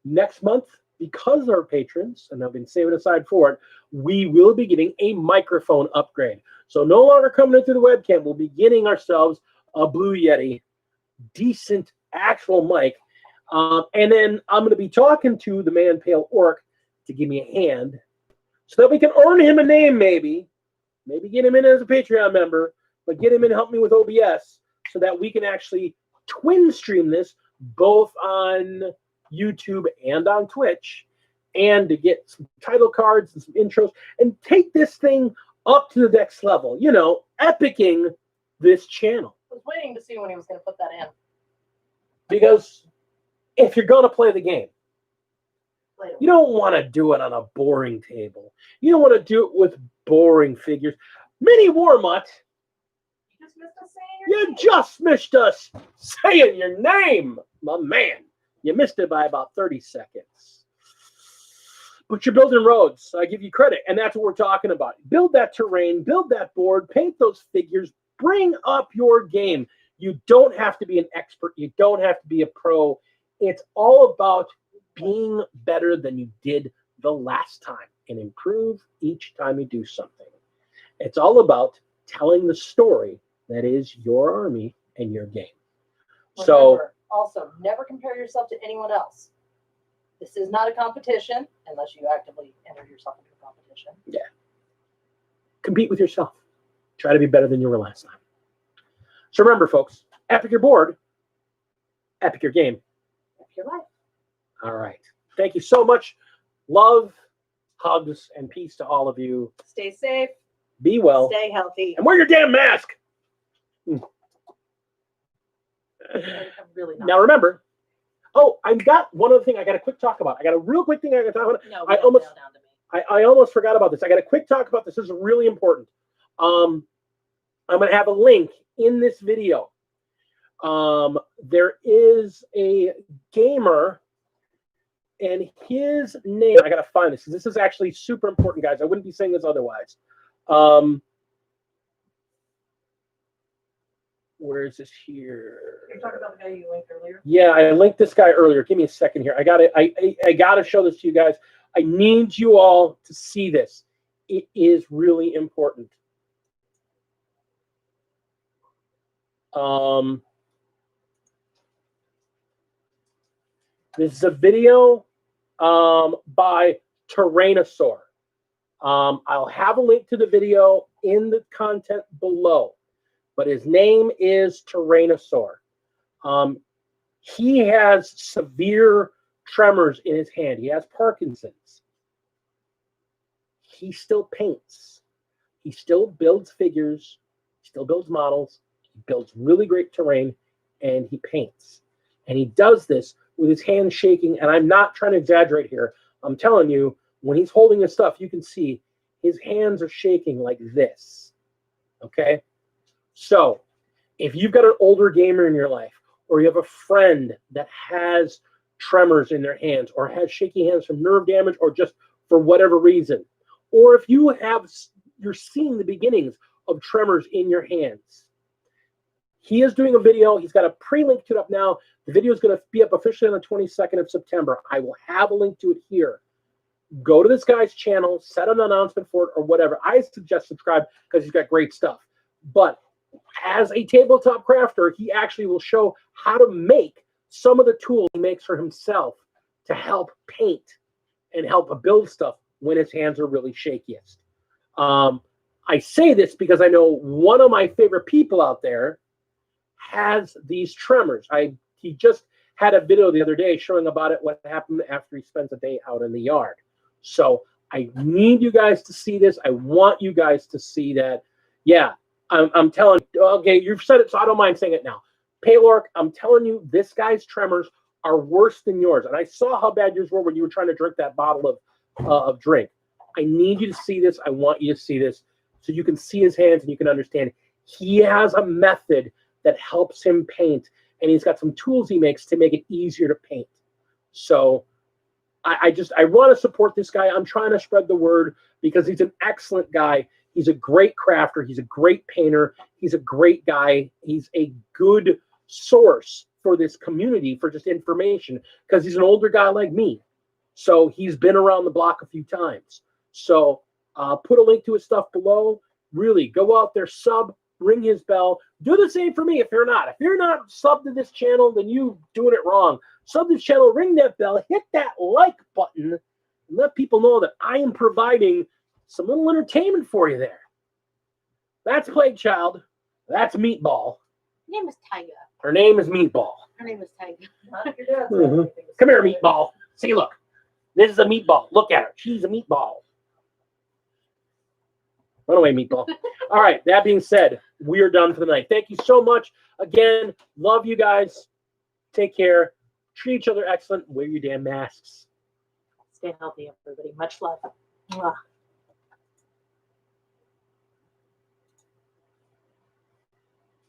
Next month, because our patrons, and I've been saving aside for it, we will be getting a microphone upgrade. So no longer coming in through the webcam, we'll be getting ourselves a Blue Yeti, decent actual mic. And then I'm going to be talking to the man Pale Orc to give me a hand so that we can earn him a name, maybe get him in as a Patreon member, but get him in to help me with OBS so that we can actually twin stream this both on YouTube and on Twitch, and to get some title cards and some intros and take this thing up to the next level, you know, epicing this channel. I was waiting to see when he was going to put that in. Because if you're going to play the game, Later. you don't want to do it on a boring table. You don't want to do it with boring figures. Mini Warmutt, You just missed us saying your you name. just missed us saying your name, my man. You missed it by about 30 seconds. But you're building roads, so I give you credit. And that's what we're talking about. Build that terrain, build that board, paint those figures, bring up your game. You don't have to be an expert. You don't have to be a pro. It's all about being better than you did the last time and improve each time you do something. It's all about telling the story that is your army and your game. So Remember, also, never compare yourself to anyone else. This is not a competition unless you actively enter yourself into a competition. compete with yourself. Try to be better than you were last time. So remember, folks, epic your board, epic your game. Epic your life. All right. Thank you so much. Love, hugs, and peace to all of you. Stay safe. Be well. Stay healthy. And wear your damn mask. Really not. Now remember. Oh, I've got one other thing I got a quick talk about. I got a real quick thing I got to talk about. No, I almost forgot about this. I got a quick talk about this. This is really important. I'm going to have a link in this video. There is a gamer, and his name, I got to find this. This is actually super important, guys. I wouldn't be saying this otherwise. Where is this here? You're talking about the guy you linked earlier? Yeah, I linked this guy earlier. Give me a second here. I got to show this to you guys. I need you all to see this. It is really important. This is a video by Tyrannosaur. I'll have a link to the video in the content below, but his name is Tyrannosaur. He has severe tremors in his hand. He has Parkinson's. He still paints. He still builds figures. He still builds models. He builds really great terrain, and he paints. And he does this with his hands shaking, and I'm not trying to exaggerate here. I'm telling you, when he's holding his stuff, you can see his hands are shaking like this. Okay? So, if you've got an older gamer in your life, or you have a friend that has tremors in their hands, or has shaky hands from nerve damage, or just for whatever reason, or if you're seeing the beginnings of tremors in your hands, he is doing a video. He's got a pre-link to it up now. The video is going to be up officially on the 22nd of September. I will have a link to it here. Go to this guy's channel, set an announcement for it, or whatever. I suggest subscribe because he's got great stuff. But as a tabletop crafter, he actually will show how to make some of the tools he makes for himself to help paint and help build stuff when his hands are really shakiest. I say this because I know one of my favorite people out there has these tremors. He just had a video the other day showing about it, what happened after he spends a day out in the yard. So I need you guys to see this. I want you guys to see that. Yeah, I'm telling you, okay, you've said it, so I don't mind saying it now. Paylork, I'm telling you, this guy's tremors are worse than yours. And I saw how bad yours were when you were trying to drink that bottle of drink. I need you to see this. I want you to see this so you can see his hands and you can understand. He has a method that helps him paint, and he's got some tools he makes to make it easier to paint. So I want to support this guy. I'm trying to spread the word because he's an excellent guy. He's a great crafter. He's a great painter. He's a great guy. He's a good source for this community for just information because he's an older guy like me. So he's been around the block a few times. So put a link to his stuff below. Really, go out there, sub, ring his bell. Do the same for me if you're not. If you're not subbed to this channel, then you doing it wrong. Sub this channel, ring that bell, hit that like button, and let people know that I am providing some little entertainment for you there. That's Plague Child. That's Meatball. Her name is Tyga. Her name is Meatball. Her name is Tyga. Come here, Meatball. See, look. This is a meatball. Look at her. She's a meatball. Run away, Meatball. All right. That being said, we are done for the night. Thank you so much. Again, love you guys. Take care. Treat each other excellent. Wear your damn masks. Stay healthy, everybody. Much love. Mwah.